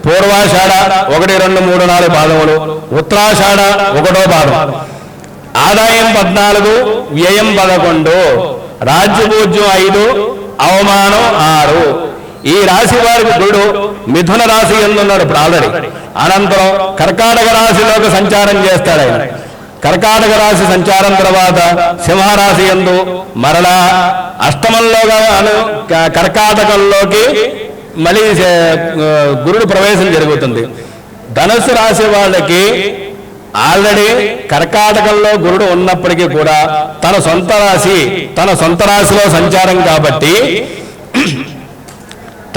Speaker 1: పూర్వాషాఢ 1, 2, 3, 4 పాదములు, ఉత్తరాషాఢ 1వ పాదం, ఆదాయం 14, వ్యయం 11, రాజ్యపూజ్యం 5, అవమానం 6. ఈ రాశి వారికి గురుడు మిథున రాశి ఎందున్నాడు ఇప్పుడు ఆల్రెడీ. అనంతరం కర్కాటక రాశిలోకి సంచారం చేస్తాడు ఆయన. కర్కాటక రాశి సంచారం తర్వాత సింహరాశి యందు మరలా అష్టమంలోగా కర్కాటకంలోకి మళ్ళీ గురుడు ప్రవేశం జరుగుతుంది. ధనుస్సు రాశి వాళ్ళకి ఆల్రెడీ కర్కాటకంలో గురుడు ఉన్నప్పటికీ కూడా తన సొంత రాశిలో సంచారం కాబట్టి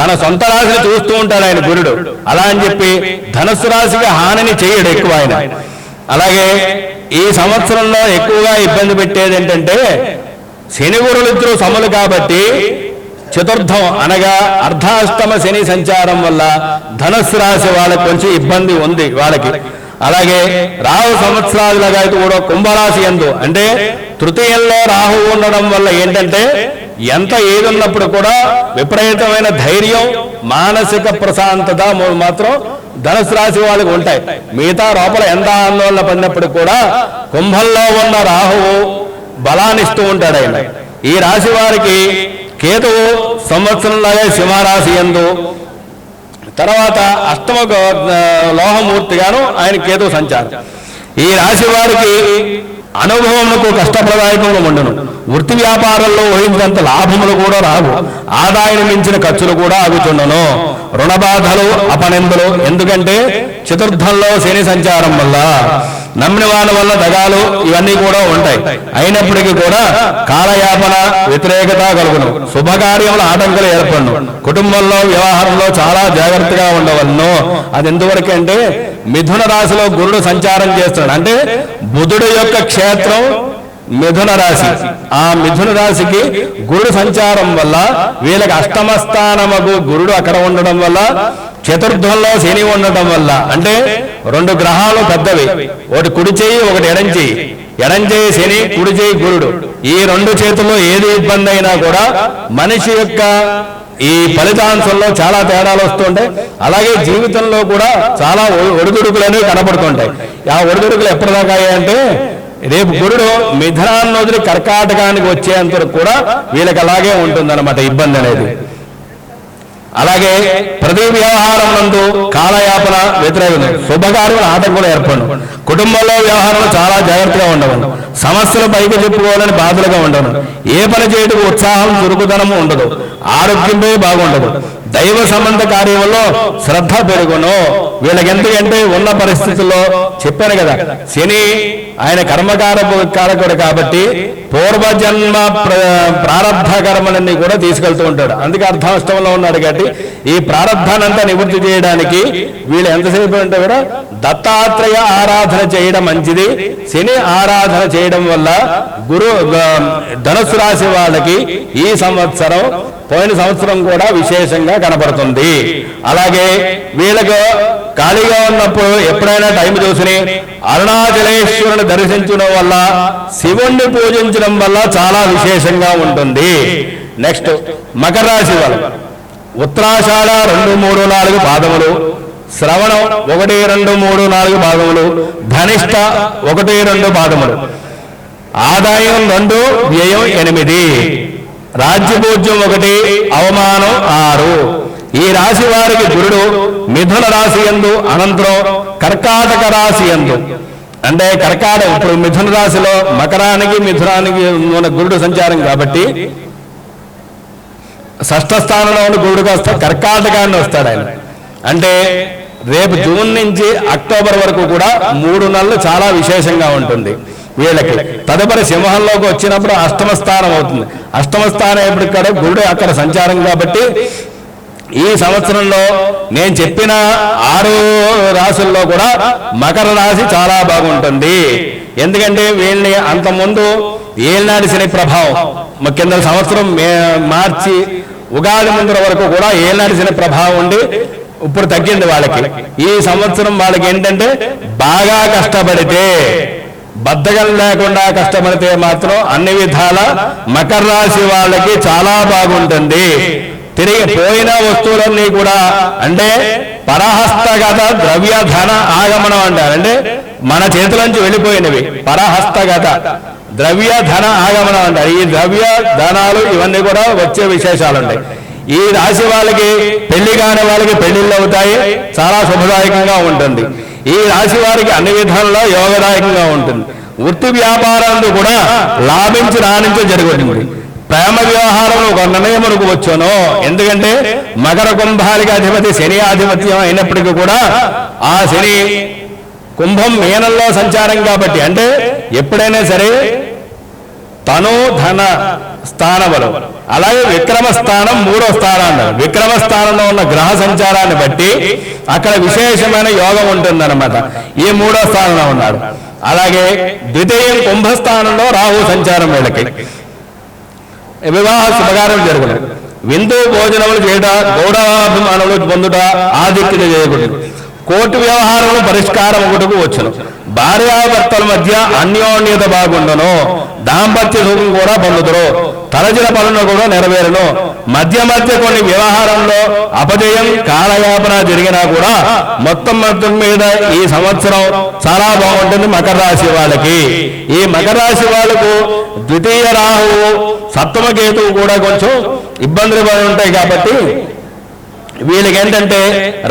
Speaker 1: తన సొంత రాశిని చూస్తూ ఉంటాడు ఆయన గురుడు. అలా అని చెప్పి ధనుస్సు రాశికి హానిని చేయడు ఎక్కువ ఆయన. అలాగే ఈ సంవత్సరంలో ఎక్కువగా ఇబ్బంది పెట్టేది ఏంటంటే శని గురులిద్దరూ సములు కాబట్టి చతుర్థం అనగా అర్ధాష్టమ శని సంచారం వల్ల ధనుస్సు రాశి వాళ్ళకి కొంచెం ఇబ్బంది ఉంది వాళ్ళకి. అలాగే రాహు సంవత్సరాలుగా అయితే కూడా కుంభరాశి యందు అంటే తృతీయంలో రాహు ఉండడం వల్ల ఏంటంటే ఎంత ఏదున్నప్పుడు కూడా విపరీతమైన ధైర్యం, మానసిక ప్రశాంతత మాత్రం ధనుసు రాశి వాళ్ళకి ఉంటాయి. మిగతా లోపల ఎంత ఆందోళన పడినప్పుడు కూడా కుంభంలో ఉన్న రాహువు బలాన్నిస్తూ ఉంటాడు ఆయన. ఈ రాశి వారికి కేతువు సంవత్సరంలాగే సింహరాశి యందు, తర్వాత అష్టమ లోహమూర్తిగాను ఆయన కేతువు సంచారం. ఈ రాశి వారికి అనుభవములకు కష్టప్రదాయకంగా ఉండను. వృత్తి వ్యాపారంలో ఊహించినంత లాభములు కూడా రావు. ఆదాయం మించిన ఖర్చులు కూడా ఆగుతుండను. రుణబాధలు అపనిందలు. ఎందుకంటే చతుర్థంలో శని సంచారం వల్ల నమ్మిన వాళ్ళ వల్ల దగాలు ఇవన్నీ కూడా ఉంటాయి. అయినప్పటికీ కూడా కాలయాపన వ్యతిరేకత కలుగును, శుభకార్యముల ఆటంకాలు ఏర్పడును, కుటుంబంలో వ్యవహారంలో చాలా జాగ్రత్తగా ఉండవలను. అది ఎందువరకు అంటే మిథున రాశిలో గురుడు సంచారం చేస్తున్నాడు. అంటే బుధుడు యొక్క క్షేత్రం మిథున రాశి. ఆ మిథున రాశికి గురుడు సంచారం వల్ల వీళ్ళకి అష్టమ స్థానముకు గురుడు అక్కడ ఉండడం వల్ల, చతుర్థంలో శని ఉండటం వల్ల, అంటే రెండు గ్రహాలు పెద్దవి, ఒకటి కుడి చేయి ఒకటి ఎడం చేయి, ఎడం చేయి శని, కుడి చేయి గురుడు. ఈ రెండు చేతుల్లో ఏది ఇబ్బంది అయినా కూడా మనిషి యొక్క ఈ ఫలితాంశంలో చాలా తేడాలు వస్తుంటాయి. అలాగే జీవితంలో కూడా చాలా ఒడిదుడుకులు అనేవి కనపడుతుంటాయి. ఆ ఒడిదుడుకులు ఎప్పటిదాకా అంటే రేపు గురుడు మిథునాన్ని వదిలి కర్కాటకానికి వచ్చేంత కూడా వీళ్ళకి అలాగే ఉంటుందన్నమాట ఇబ్బంది అనేది. అలాగే ప్రతి వ్యవహారం నందు కాలయాపన వ్యతిరేకత, శుభకార్యముల ఆటంకులు ఏర్పడు, కుటుంబంలో వ్యవహారంలో చాలా జాగ్రత్తగా ఉండవను, సమస్యలు పైకి చెప్పుకోవాలని బాధలుగా ఉండను, ఏ పని చేయటకు ఉత్సాహం చురుకుదనము ఉండదు, ఆరోగ్యంపై బాగుండదు, దైవ సంబంధ కార్యంలో శ్రద్ధ పెరుగును. వీళ్ళకి ఎందుకంటే ఉన్న పరిస్థితుల్లో చెప్పాను కదా, శని ఆయన కర్మకారకుడు కాబట్టి పూర్వజన్మ ప్రారంభ కర్మలన్నీ కూడా తీసుకెళ్తూ ఉంటాడు. అందుకే అర్ధాష్టంలో ఉన్నాడు కాబట్టి ఈ ప్రారంభానంతా నివృత్తి చేయడానికి వీళ్ళు ఎంతసేపు అంటే కూడా దత్తాత్రేయ ఆరాధన చేయడం మంచిది. శని ఆరాధన చేయడం వల్ల ధనుసు రాశి వాళ్ళకి ఈ సంవత్సరం పోయిన సంవత్సరం కూడా విశేషంగా కనపడుతుంది. అలాగే వీళ్ళకు ఖాళీగా ఉన్నప్పుడు ఎప్పుడైనా టైం చూసుని అరుణాచలేశ్వరుని దర్శించడం వల్ల, శివుణ్ణి పూజించడం వల్ల చాలా విశేషంగా ఉంటుంది. నెక్స్ట్ మకర రాశి వాళ్ళు ఉత్తరాషాఢ 2, 3, 4 పాదములు, శ్రవణం 1, 2, 3, 4 పాదములు, ధనిష్ట 1, 2 పాదములు, ఆదాయం 2, వ్యయం 8, రాజ్యపూజ్యం 1, అవమానం 6. ఈ రాశి వారికి గురుడు మిథున రాశి యందు, అనంతరం కర్కాటక రాశి యందు, అంటే ఇప్పుడు మిథున రాశిలో మకరానికి మిథునానికి ఉన్న గురుడు సంచారం కాబట్టి షష్ఠ స్థానంలో ఉన్న గురుడు కాస్త కర్కాటకాన్ని వస్తాడు ఆయన. అంటే రేపు జూన్ నుంచి అక్టోబర్ వరకు కూడా 3 నెలలు చాలా విశేషంగా ఉంటుంది వీళ్ళకి. తదుపరి సింహంలోకి వచ్చినప్పుడు అష్టమ స్థానం అవుతుంది. అష్టమ స్థానం ఎప్పటికక్కడ గురుడు అక్కడ సంచారం కాబట్టి ఈ సంవత్సరంలో నేను చెప్పిన 6 రాశుల్లో కూడా మకర రాశి చాలా బాగుంటుంది. ఎందుకంటే వీళ్ళని అంతకుముందు ఏళ్ళనాటి శని ప్రభావం కింద సంవత్సరం మార్చి ఉగాది ముందర వరకు కూడా ఏళ్ళనాటి శని ప్రభావం ఉండి ఇప్పుడు తగ్గింది వాళ్ళకి. ఈ సంవత్సరం వాళ్ళకి ఏంటంటే బాగా కష్టపడితే, బద్ధకం లేకుండా కష్టపడితే మాత్రం అన్ని విధాల మకర రాశి వాళ్ళకి చాలా బాగుంటుంది. తిరిగి పోయిన వస్తువులన్నీ కూడా అంటే పరహస్తగత ద్రవ్య ధన ఆగమనం అంటారు. అంటే మన చేతులోంచి వెళ్ళిపోయినవి పరహస్తగత ద్రవ్య ధన ఆగమనం అంటారు. ఈ ద్రవ్య ధనాలు ఇవన్నీ కూడా వచ్చే విశేషాలు ఉంటాయి. ఈ రాశి వాళ్ళకి పెళ్లి కాని వాళ్ళకి పెళ్లిళ్ళు అవుతాయి, చాలా శుభదాయకంగా ఉంటుంది. ఈ రాశి వారికి అన్ని విధాలుగా యోగదాయకంగా ఉంటుంది. వృత్తి వ్యాపారాలు కూడా లాభించి రాణించి జరుగుతుంది. ప్రేమ వ్యవహారం ఒక నిర్ణయమునకు వచ్చాను. ఎందుకంటే మకర కుంభానికి అధిపతి శని ఆధిపత్యం అయినప్పటికీ కూడా ఆ శని కుంభం మీనంలో సంచారం కాబట్టి, అంటే ఎప్పుడైనా సరే తను ధన స్థానములు, అలాగే విక్రమ స్థానం 3వ స్థానాన్ని, విక్రమ స్థానంలో ఉన్న గ్రహ సంచారాన్ని బట్టి అక్కడ విశేషమైన యోగం ఉంటుందన్నమాట. ఈ 3వ స్థానంలో ఉన్నాడు. అలాగే ద్వితీయం కుంభస్థానంలో రాహు సంచారం వీళ్ళకి. వివాహ శుభకార్యం జరుగును, విందు భోజనములు చేయట, గౌరవాభిమానములు పొందుట, ఆధిక్యత చేయకూడదు. కోర్టు వ్యవహారములు పరిష్కారం ఒకటికి వచ్చును. భార్యాభర్తల మధ్య అన్యోన్యత బాగుండును. దాంపత్య సుఖం కూడా పొందుతురు. తలచిన పనులు కూడా నెరవేరును. మధ్య మధ్య కొన్ని వ్యవహారంలో అపజయం కాలయాపన జరిగినా కూడా మొత్తం మీద ఈ సంవత్సరం చాలా బాగుంటుంది మకర రాశి వాళ్ళకి. ఈ మకర రాశి వాళ్ళకు ద్వితీయ రాహువు సప్తమ కేతువు కూడా కొంచెం ఇబ్బందులు పడి ఉంటాయి కాబట్టి వీళ్ళకి ఏంటంటే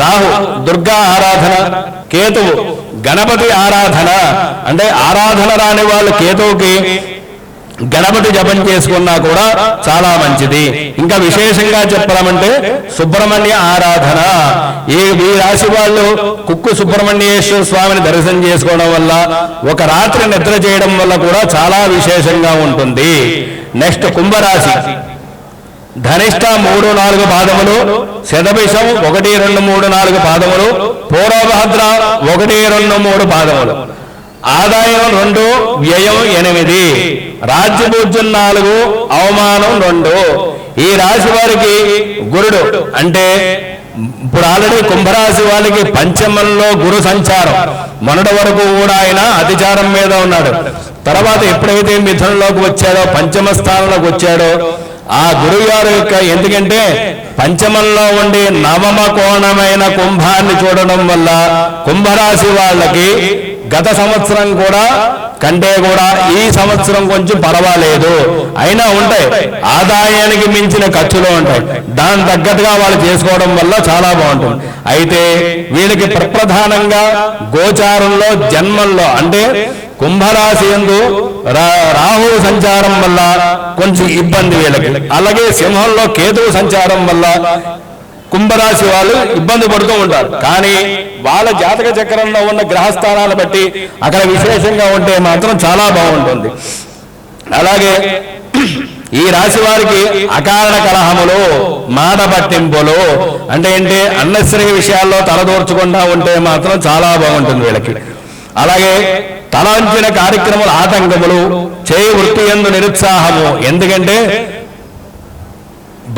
Speaker 1: రాహు దుర్గా ఆరాధన, కేతువు గణపతి ఆరాధన. అంటే ఆరాధన రాని వాళ్ళు కేతువుకి గణపతి జపం చేసుకున్నా కూడా చాలా మంచిది. ఇంకా విశేషంగా చెప్పాలంటే సుబ్రహ్మణ్య ఆరాధన. ఈ రాశి వాళ్ళు కుక్కు సుబ్రహ్మణ్యేశ్వర స్వామిని దర్శనం చేసుకోవడం వల్ల, ఒక రాత్రి నిద్ర చేయడం వల్ల కూడా చాలా విశేషంగా ఉంటుంది. నెక్స్ట్ కుంభరాశి. ధనిష్ట 3, 4 పాదములు, శతభిషం 1, 2, 3, 4 పాదములు, పూర్వభద్ర 1, 2, 3 పాదములు. ఆదాయం 2, వ్యయం 8, రాజ్యభూజ్యం 4, అవమానం 2. ఈ రాశి వారికి గురుడు అంటే ఇప్పుడు ఆల్రెడీ కుంభరాశి వాళ్ళకి పంచమంలో గురు సంచారం. మొన్నటి వరకు కూడా ఆయన అతిచారం మీద ఉన్నాడు. తర్వాత ఎప్పుడైతే మిథునంలోకి వచ్చాడో, పంచమ స్థానంలోకి వచ్చాడో, ఆ గురువు గారు యొక్క, ఎందుకంటే పంచమంలో ఉండి నవమ కోణమైన కుంభాన్ని చూడడం వల్ల కుంభరాశి వాళ్ళకి గత సంవత్సరం కూడా కంటే కూడా ఈ సంవత్సరం కొంచెం పర్వాలేదు. అయినా ఉంటాయి, ఆదాయానికి మించిన ఖర్చులు ఉంటాయి. దాని తగ్గట్టుగా వాళ్ళు చేసుకోవడం వల్ల చాలా బాగుంటుంది. అయితే వీళ్ళకి ప్రప్రధానంగా గోచారంలో జన్మంలో అంటే కుంభరాశి యందు రాహు సంచారం వల్ల కొంచెం ఇబ్బంది వీళ్ళకి. అలాగే సింహంలో కేతువు సంచారం వల్ల కుంభరాశి వాళ్ళు ఇబ్బంది పడుతూ ఉంటారు. కానీ వాళ్ళ జాతక చక్రంలో ఉన్న గ్రహస్థానాలు బట్టి అక్కడ విశేషంగా ఉంటే మాత్రం చాలా బాగుంటుంది. అలాగే ఈ రాశి వారికి అకారణ కలహములు, మాట పట్టింపులు అంటే ఏంటి, అన్నెసరీ విషయాల్లో తలదూర్చకుండా ఉంటే మాత్రం చాలా బాగుంటుంది వీళ్ళకి. అలాగే తలంచిన కార్యక్రమాలు ఆటంకములు, చేయి వృత్తి యందు నిరుత్సాహము. ఎందుకంటే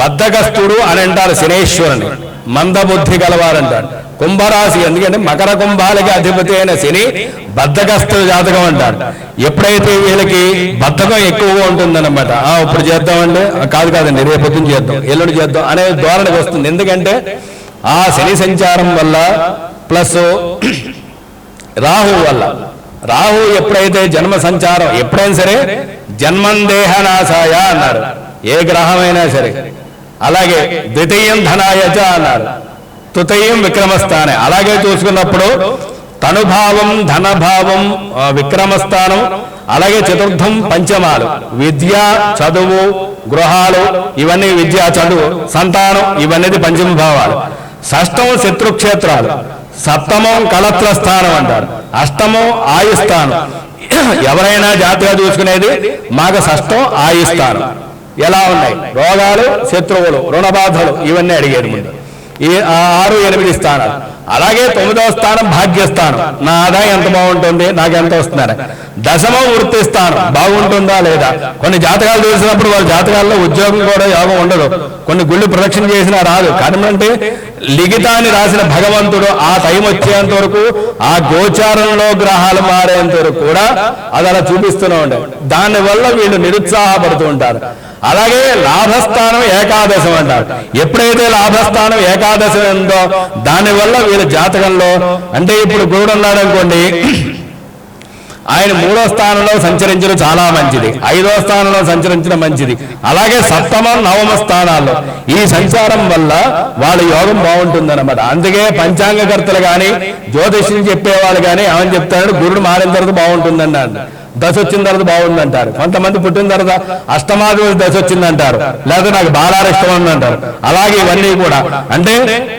Speaker 1: బద్ధకస్తుడు అని అంటారు శనేశ్వరుని, మందబుద్ధి గలవారంటారు. కుంభరాశి ఎందుకంటే మకర కుంభాలకి అధిపతి అయిన శని బద్ధకస్తుడు జాతకం అంటారు. ఎప్పుడైతే వీళ్ళకి బద్ధకం ఎక్కువగా ఉంటుందన్నమాట, ఇప్పుడు చేద్దామంటే కాదండి రేపు పొద్దున చేద్దాం, ఎల్లుండి చేద్దాం అనే ధోరణికి వస్తుంది. ఎందుకంటే ఆ శని సంచారం వల్ల ప్లస్ రాహు వల్ల. రాహు ఎప్పుడైతే జన్మ సంచారం, ఎప్పుడైనా సరే జన్మందేహనాశాయ అన్నారు ఏ గ్రహమైనా సరే. అలాగే ద్వితీయం ధనాయచ అన్నారు, తృతీయం విక్రమస్థానే. అలాగే చూసుకున్నప్పుడు తనుభావం, ధనభావం, విక్రమస్థానం, అలాగే చతుర్థం పంచమాలు, విద్య, చదువు, గృహాలు, ఇవన్నీ విద్య, చదువు, సంతానం, ఇవన్నీ పంచమ భావాలు. షష్టం శత్రుక్షేత్రాలు, సప్తమం కళత్ర స్థానం అంటారు, అష్టమం ఆయుస్థానం. ఎవరైనా జాతగా చూసుకునేది మాకు షష్టం ఆయుస్థానం ఎలా ఉన్నాయి, రోగాలు, శత్రువులు, రుణబాధలు, ఇవన్నీ అడిగేది ముందు. ఈ 6, 8 స్థానాలు. అలాగే 9వ స్థానం భాగ్యస్థానం, నా ఆదాయం ఎంత బాగుంటుంది, నాకు ఎంత వస్తున్నారు. దశమం వృత్తి స్థానం, బాగుంటుందా లేదా. కొన్ని జాతకాలు చూసినప్పుడు వాళ్ళ జాతకాల్లో ఉద్యోగం కూడా యోగం ఉండదు, కొన్ని గుళ్ళు ప్రదక్షిణ చేసినా రాదు. కానీ అంటే లిఖితాన్ని రాసిన భగవంతుడు ఆ టైం వచ్చేంత వరకు, ఆ గోచారంలో గ్రహాలు మారేంత వరకు కూడా అది అలా చూపిస్తూనే ఉంటాయి. దానివల్ల వీళ్ళు నిరుత్సాహపడుతూ ఉంటారు. అలాగే లాభస్థానం ఏకాదశం అంటారు. ఎప్పుడైతే లాభస్థానం ఏకాదశం ఉందో దానివల్ల వీళ్ళ జాతకంలో, అంటే ఇప్పుడు గురుడు ఉన్నాడు అనుకోండి, ఆయన 3వ స్థానంలో సంచరించడం చాలా మంచిది, 5వ స్థానంలో సంచరించడం మంచిది. అలాగే సప్తమ, నవమ స్థానాల్లో ఈ సంచారం వల్ల వాళ్ళ యోగం బాగుంటుందన్నమాట. అందుకే పంచాంగకర్తలు కానీ జ్యోతిష్యం చెప్పేవాళ్ళు కానీ ఏమని చెప్తాడు, గురుడు మారిన తర్వాత బాగుంటుందన్నాడు, దశ వచ్చిన తర్వాత బాగుందంటారు. కొంతమంది పుట్టిన తర్వాత అష్టమాధిపతి దశ వచ్చిందంటారు, లేదా నాకు బాలారిష్టం ఉందంటారు. అలాగే ఇవన్నీ కూడా అంటే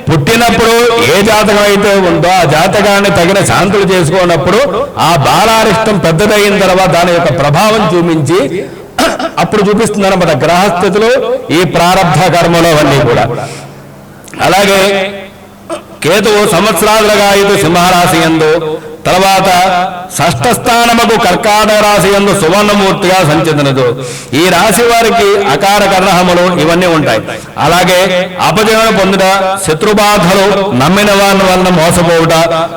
Speaker 1: పుట్టినప్పుడు ఏ జాతకం అయితే ఉందో ఆ జాతకాన్ని తగిన శాంతులు చేసుకున్నప్పుడు ఆ బాలారిష్టం పెద్దదైన తర్వాత దాని యొక్క ప్రభావం చూపించి అప్పుడు చూపిస్తుంది అన్నమాట గ్రహస్థితులు, ఈ ప్రారబ్ధ కర్మలు అవన్నీ కూడా. అలాగే కేతువు సంవత్సరాలుగా ఇది సింహరాశి యందు, తర్వాత షష్ఠ స్థానముకు కర్కాటక రాశి యందు సువర్ణమూర్తిగా సంచరించదు. ఈ రాశి వారికి అకార కర్ణహములు ఇవన్నీ ఉంటాయి. అలాగే అపజయం పొందుట, శత్రుబాధలు, నమ్మిన వారి వలన మోసపోవుట,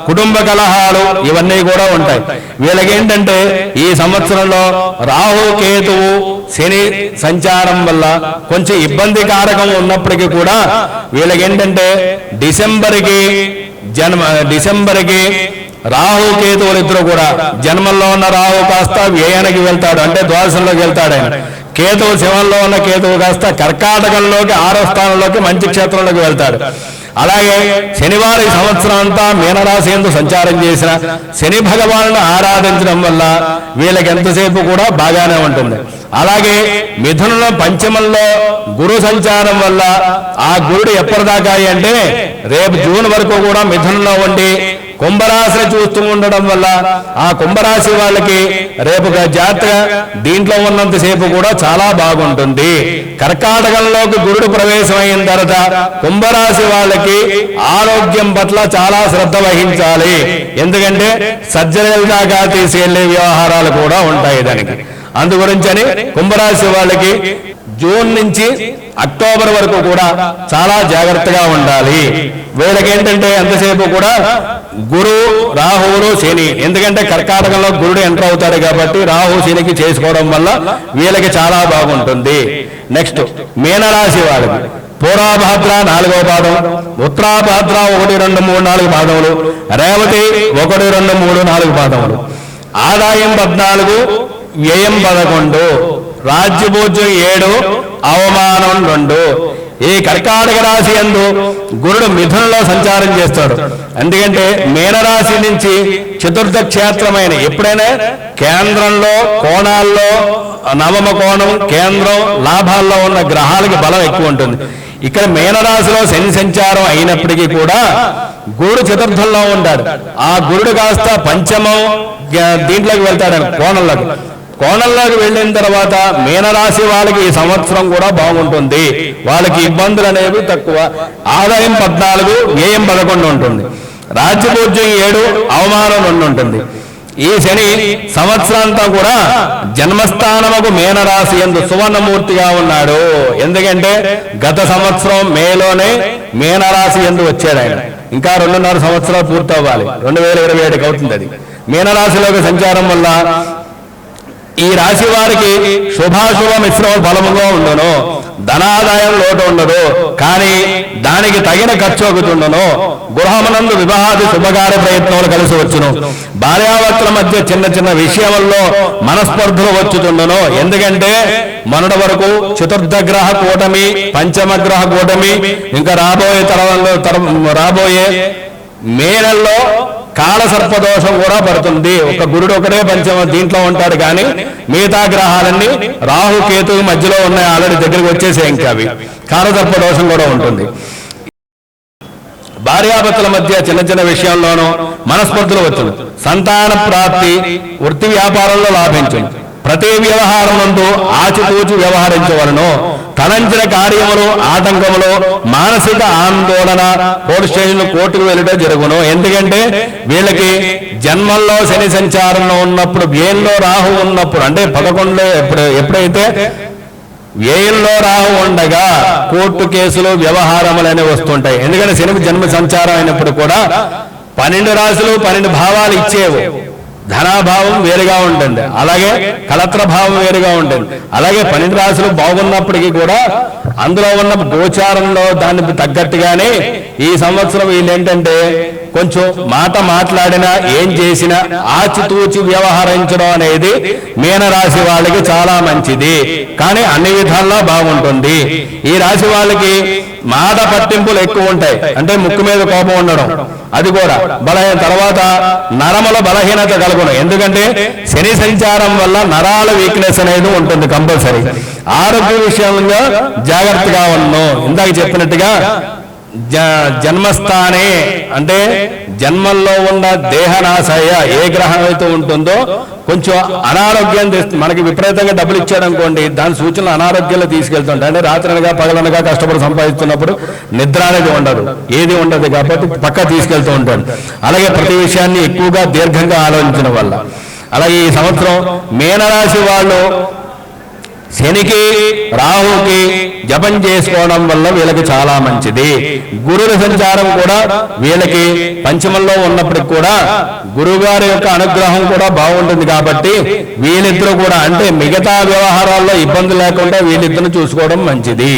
Speaker 1: కుటుంబ కలహాలు, ఇవన్నీ కూడా ఉంటాయి. వీళ్ళకేంటంటే ఈ సంవత్సరంలో రాహు, కేతువు, శని సంచారం వల్ల కొంచెం ఇబ్బందికారకం ఉన్నప్పటికీ కూడా వీళ్ళకేంటంటే డిసెంబర్కి రాహు కేతువులు ఇద్దరు కూడా, జన్మల్లో ఉన్న రాహు కాస్త వ్యయానికి వెళ్తాడు, అంటే ద్వాదశంలోకి వెళ్తాడు ఆయన. కేతువు శివంలో ఉన్న కేతువు కాస్త కర్కాటకంలోకి 6వ స్థానంలోకి మంచి క్షేత్రంలోకి వెళ్తాడు. అలాగే శనివారం సంవత్సరం అంతా మీనరాశి యందు సంచారం చేసిన శని భగవాను ఆరాధించడం వల్ల వీళ్ళకి ఎంతసేపు కూడా బాగానే ఉంటుంది. అలాగే మిథునంలో పంచమంలో గురు సంచారం వల్ల ఆ గురుడు ఎప్పటిదాకా అంటే రేపు జూన్ వరకు కూడా మిథునంలో ఉండి కుంభరాశిని చూస్తూ ఉండడం వల్ల ఆ కుంభరాశి వాళ్ళకి రేపు జాతక దీంట్లో ఉన్నంతసేపు కూడా చాలా బాగుంటుంది. కర్కాటకంలోకి గురుడు ప్రవేశం అయిన తర్వాత కుంభరాశి వాళ్ళకి ఆరోగ్యం పట్ల చాలా శ్రద్ధ వహించాలి. ఎందుకంటే సర్జరీల దాకా తీసుకెళ్లే వ్యవహారాలు కూడా ఉంటాయి దానికి. అందుగురించని కుంభరాశి వాళ్ళకి జూన్ నుంచి అక్టోబర్ వరకు కూడా చాలా జాగ్రత్తగా ఉండాలి. వీళ్ళకి ఏంటంటే ఎంతసేపు కూడా గురు రాహువులు శని, ఎందుకంటే కర్కాటకంలో గురుడు ఎంటర్ అవుతాడు కాబట్టి రాహు శనికి చేసుకోవడం వల్ల వీళ్ళకి చాలా బాగుంటుంది. నెక్స్ట్ మీనరాశి వాళ్ళకి పూర్వభాద్ర 4వ పాదం, ఉత్తరాభాద్ర 1, 2, 3, 4 పాదములు, రేవతి 1, 2, 3, 4 పాదములు, ఆదాయం 14, వ్యయం 11, రాజ్యభోజ్యం 7, అవమానం 2. ఈ కర్కాటక రాశి యందు గురుడు మిథునంలో సంచారం చేస్తాడు. ఎందుకంటే మీనరాశి నుంచి చతుర్థ క్షేత్రమైన ఎప్పుడైనా కేంద్రంలో కోణాల్లో నవమ కోణం కేంద్రం లాభాల్లో ఉన్న గ్రహాలకి బలం ఎక్కువ ఉంటుంది. ఇక్కడ మీనరాశిలో శని సంచారం అయినప్పటికీ కూడా గురుడు చతుర్థంలో ఉంటాడు. ఆ గురుడు కాస్త పంచమం దీంట్లోకి వెళ్తాడు, కోణంలోకి వెళ్ళిన తర్వాత మీనరాశి వాళ్ళకి ఈ సంవత్సరం కూడా బాగుంటుంది. వాళ్ళకి ఇబ్బందులు అనేవి తక్కువ. ఆదాయం 14, వ్యయం 11 ఉంటుంది. రాజ్యభోజ్యం 7, అవమానం 2 ఉంటుంది. ఈ శని సంవత్సరాంతా కూడా జన్మస్థానముకు మీనరాశి యందు సువర్ణమూర్తిగా ఉన్నాడు. ఎందుకంటే గత సంవత్సరం మేలోనే మీనరాశి యందు వచ్చాడు ఆయన. ఇంకా 2.5 సంవత్సరాలు పూర్తవ్వాలి, 2027కి అవుతుంది. అది మీనరాశిలోకి సంచారం వల్ల ఈ రాశి వారికి శుభాశుభ మిశ్రమ ఫలముగా ఉండును. ధనాదాయం లోటు ఉండదు, కానీ దానికి తగిన ఖర్చు ఒకటుండును. గృహమునందు వివాహాది శుభకార్య ప్రయత్నాలు కలిసి వచ్చును. భార్యాభర్తల మధ్య చిన్న చిన్న విషయాల్లో మనస్పర్ధలు వచ్చుతుండును. ఎందుకంటే మొన్నటి వరకు చతుర్థ గ్రహ కూటమి, పంచమ గ్రహ కూటమి, ఇంకా రాబోయే మే నెలలో కాలసర్పదోషం కూడా పడుతుంది. ఒక గురుడు ఒకటే పంచమ దీంట్లో ఉంటాడు, కానీ మిగతా గ్రహాలన్నీ రాహు కేతు మధ్యలో ఉన్నాయి, ఆల్రెడీ దగ్గరికి వచ్చేసే. ఇంకా అవి కాలసర్పదోషం కూడా ఉంటుంది. భార్యాభర్తల మధ్య చిన్న చిన్న విషయాల్లోనూ మనస్పర్ధలు వచ్చును. సంతాన ప్రాప్తి, వృత్తి వ్యాపారంలో లాభించును. ప్రతి వ్యవహారం నందు ఆచితూచి వ్యవహరించవలను. తలంచిన కార్యములు ఆటంకములు, మానసిక ఆందోళన, పోలీస్ స్టేషన్లు కోర్టుకు వెళ్ళడం జరుగును. ఎందుకంటే వీళ్ళకి జన్మల్లో శని సంచారంలో ఉన్నప్పుడు, వ్యయంలో రాహు ఉన్నప్పుడు, అంటే 11లో ఎప్పుడైతే వ్యయంలో రాహు ఉండగా కోర్టు కేసులు వ్యవహారములు అనేవి వస్తుంటాయి. ఎందుకంటే శని జన్మ సంచారం అయినప్పుడు కూడా 12 రాశులు 12 భావాలు ఇచ్చేవు. ధనాభావం వేరుగా ఉంటుంది, అలాగే కలత్ర భావం వేరుగా ఉంటుంది. అలాగే 12 రాశులు బాగున్నప్పటికీ కూడా అందులో ఉన్న గోచారంలో దానికి తగ్గట్టుగానే ఈ సంవత్సరం వీళ్ళేంటంటే కొంచెం మాట మాట్లాడినా ఏం చేసినా ఆచితూచి వ్యవహరించడం అనేది మీనరాశి వాళ్ళకి చాలా మంచిది, కానీ అన్ని విధాల్లో బాగుంటుంది. ఈ రాశి వాళ్ళకి మాట పట్టింపులు ఎక్కువ ఉంటాయి, అంటే ముక్కు మీద కోపం ఉండడం, అది కూడా బలహీన. తర్వాత నరముల బలహీనత కలుగును. ఎందుకంటే శని సంచారం వల్ల నరాల వీక్నెస్ అనేది ఉంటుంది కంపల్సరీ. ఆరోగ్య విషయంలో జాగ్రత్తగా ఉన్నాను. ఇందాక చెప్పినట్టుగా జన్మస్థానే అంటే జన్మల్లో ఉన్న దేహనాశయ ఏ గ్రహం అయితే ఉంటుందో కొంచెం అనారోగ్యం మనకి విపరీతంగా డబ్బులు ఇచ్చాడు అనుకోండి, దాని సూచనలు అనారోగ్యంలో తీసుకెళ్తుంటాయి. అంటే రాత్రనగా పగలనగా కష్టపడి సంపాదిస్తున్నప్పుడు నిద్ర అనేది ఉండదు, ఏది ఉండదు, కాబట్టి పక్క తీసుకెళ్తూ ఉంటాడు. అలాగే ప్రతి విషయాన్ని ఎక్కువగా దీర్ఘంగా ఆలోచించడం వల్ల. అలాగే ఈ సంవత్సరం మీనరాశి వాళ్ళు శనికి రాహుకి జపం చేసుకోవడం వల్ల వీళ్ళకి చాలా మంచిది. గురువు సంచారం కూడా వీళ్ళకి పంచమంలో ఉన్నప్పటికి కూడా గురువుగారి యొక్క అనుగ్రహం కూడా బాగుంటుంది. కాబట్టి వీళ్ళిద్దరూ కూడా అంటే మిగతా వ్యవహారాల్లో ఇబ్బంది లేకుండా వీళ్ళిద్దరు చూసుకోవడం మంచిది.